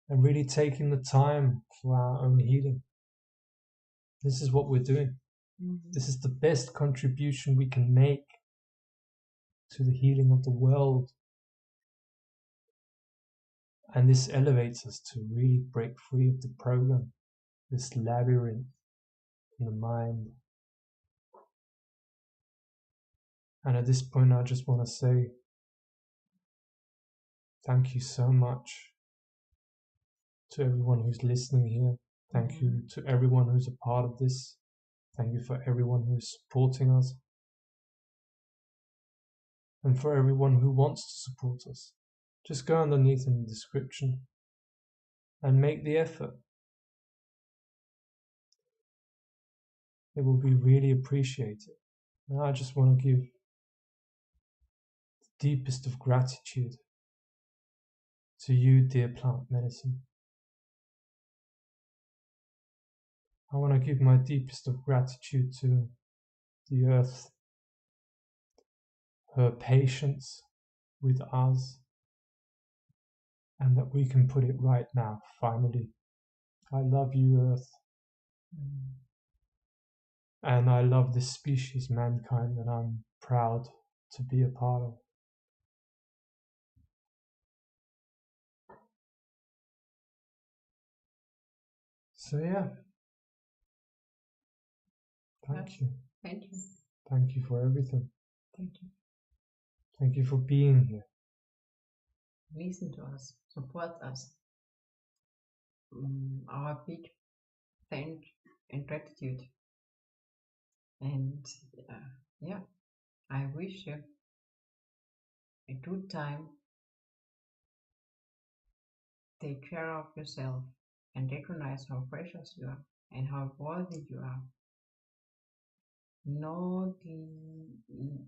And really taking the time for our own healing. This is what we're doing. This is the best contribution we can make to the healing of the world. And this elevates us to really break free of the program, this labyrinth in the mind. And at this point, I just want to say thank you so much to everyone who's listening here. Thank you to everyone who's a part of this. Thank you for everyone who's supporting us. And for everyone who wants to support us, just go underneath in the description and make the effort. It will be really appreciated. And I just want to give the deepest of gratitude to you, dear plant medicine. I want to give my deepest of gratitude to the earth, her patience with us, and that we can put it right now, finally. I love you, earth. And I love this species, mankind, that I'm proud to be a part of. So yeah, thank you. Thank you. Thank you for everything. Thank you. Thank you for being here. Listen to us, support us. Our big thank and gratitude. And yeah, I wish you a good time. Take care of yourself and recognize how precious you are and how worthy you are. No,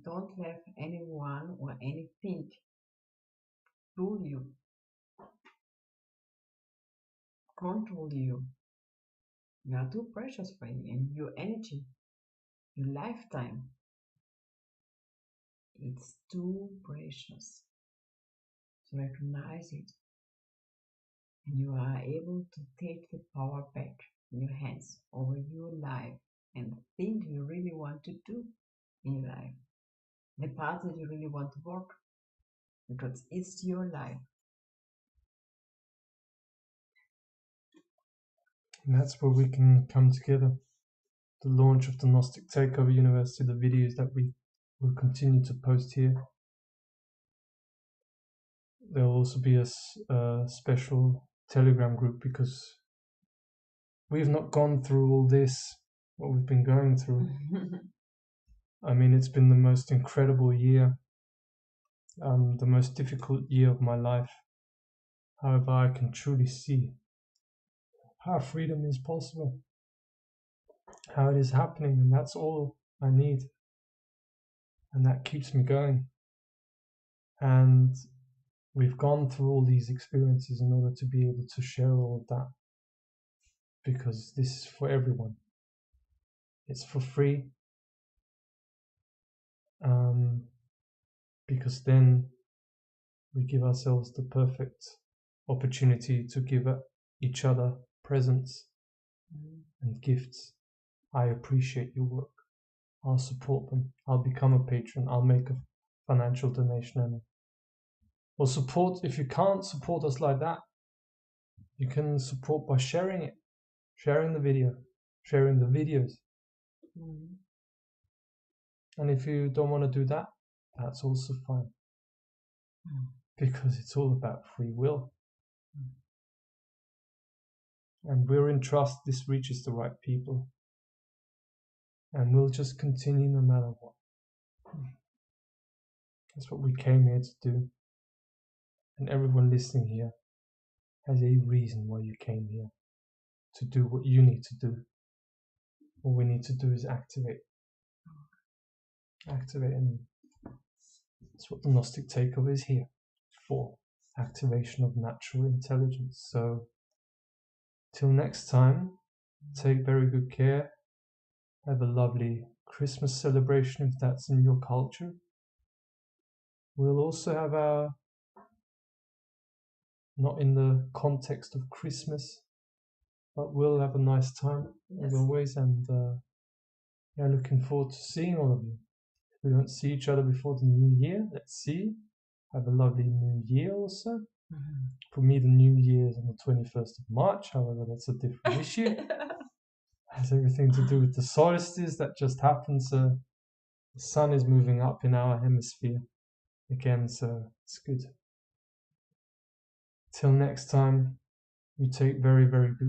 don't let anyone or anything rule you, control you. You are too precious for you, and your energy, your lifetime, it's too precious. So recognize it, and you are able to take the power back in your hands over your life and the thing you really want to do in your life, the path that you really want to walk, because it's your life. And that's where we can come together. The launch of the Gnostic Takeover University, the videos that we will continue to post here. There will also be a special Telegram group, because we've not gone through all this, what we've been going through. I mean, it's been the most incredible year, the most difficult year of my life. However, I can truly see how freedom is possible, how it is happening, and that's all I need. And that keeps me going. And we've gone through all these experiences in order to be able to share all of that, because this is for everyone. It's for free, because then we give ourselves the perfect opportunity to give each other presents and gifts. I appreciate your work. I'll support them. I'll become a patron. I'll make a financial donation. Or support, if you can't support us like that, you can support by sharing it, sharing the video, sharing the videos. And if you don't want to do that, that's also fine. Because it's all about free will. And we're in trust this reaches the right people. And we'll just continue no matter what. That's what we came here to do. And everyone listening here has a reason why you came here. To do what you need to do. All we need to do is activate. Activate, and that's what the Gnostic Takeover is here for. Activation of natural intelligence. So, till next time, take very good care. Have a lovely Christmas celebration if that's in your culture. We'll also have our, not in the context of Christmas, but we'll have a nice time as always. And yeah, looking forward to seeing all of you. If we don't see each other before the new year, let's see. Have a lovely new year also. For me, the new year is on the 21st of March. However, that's a different issue. It has everything to do with the solstice that just happened. So the sun is moving up in our hemisphere again, so it's good. Till next time, you take very, very good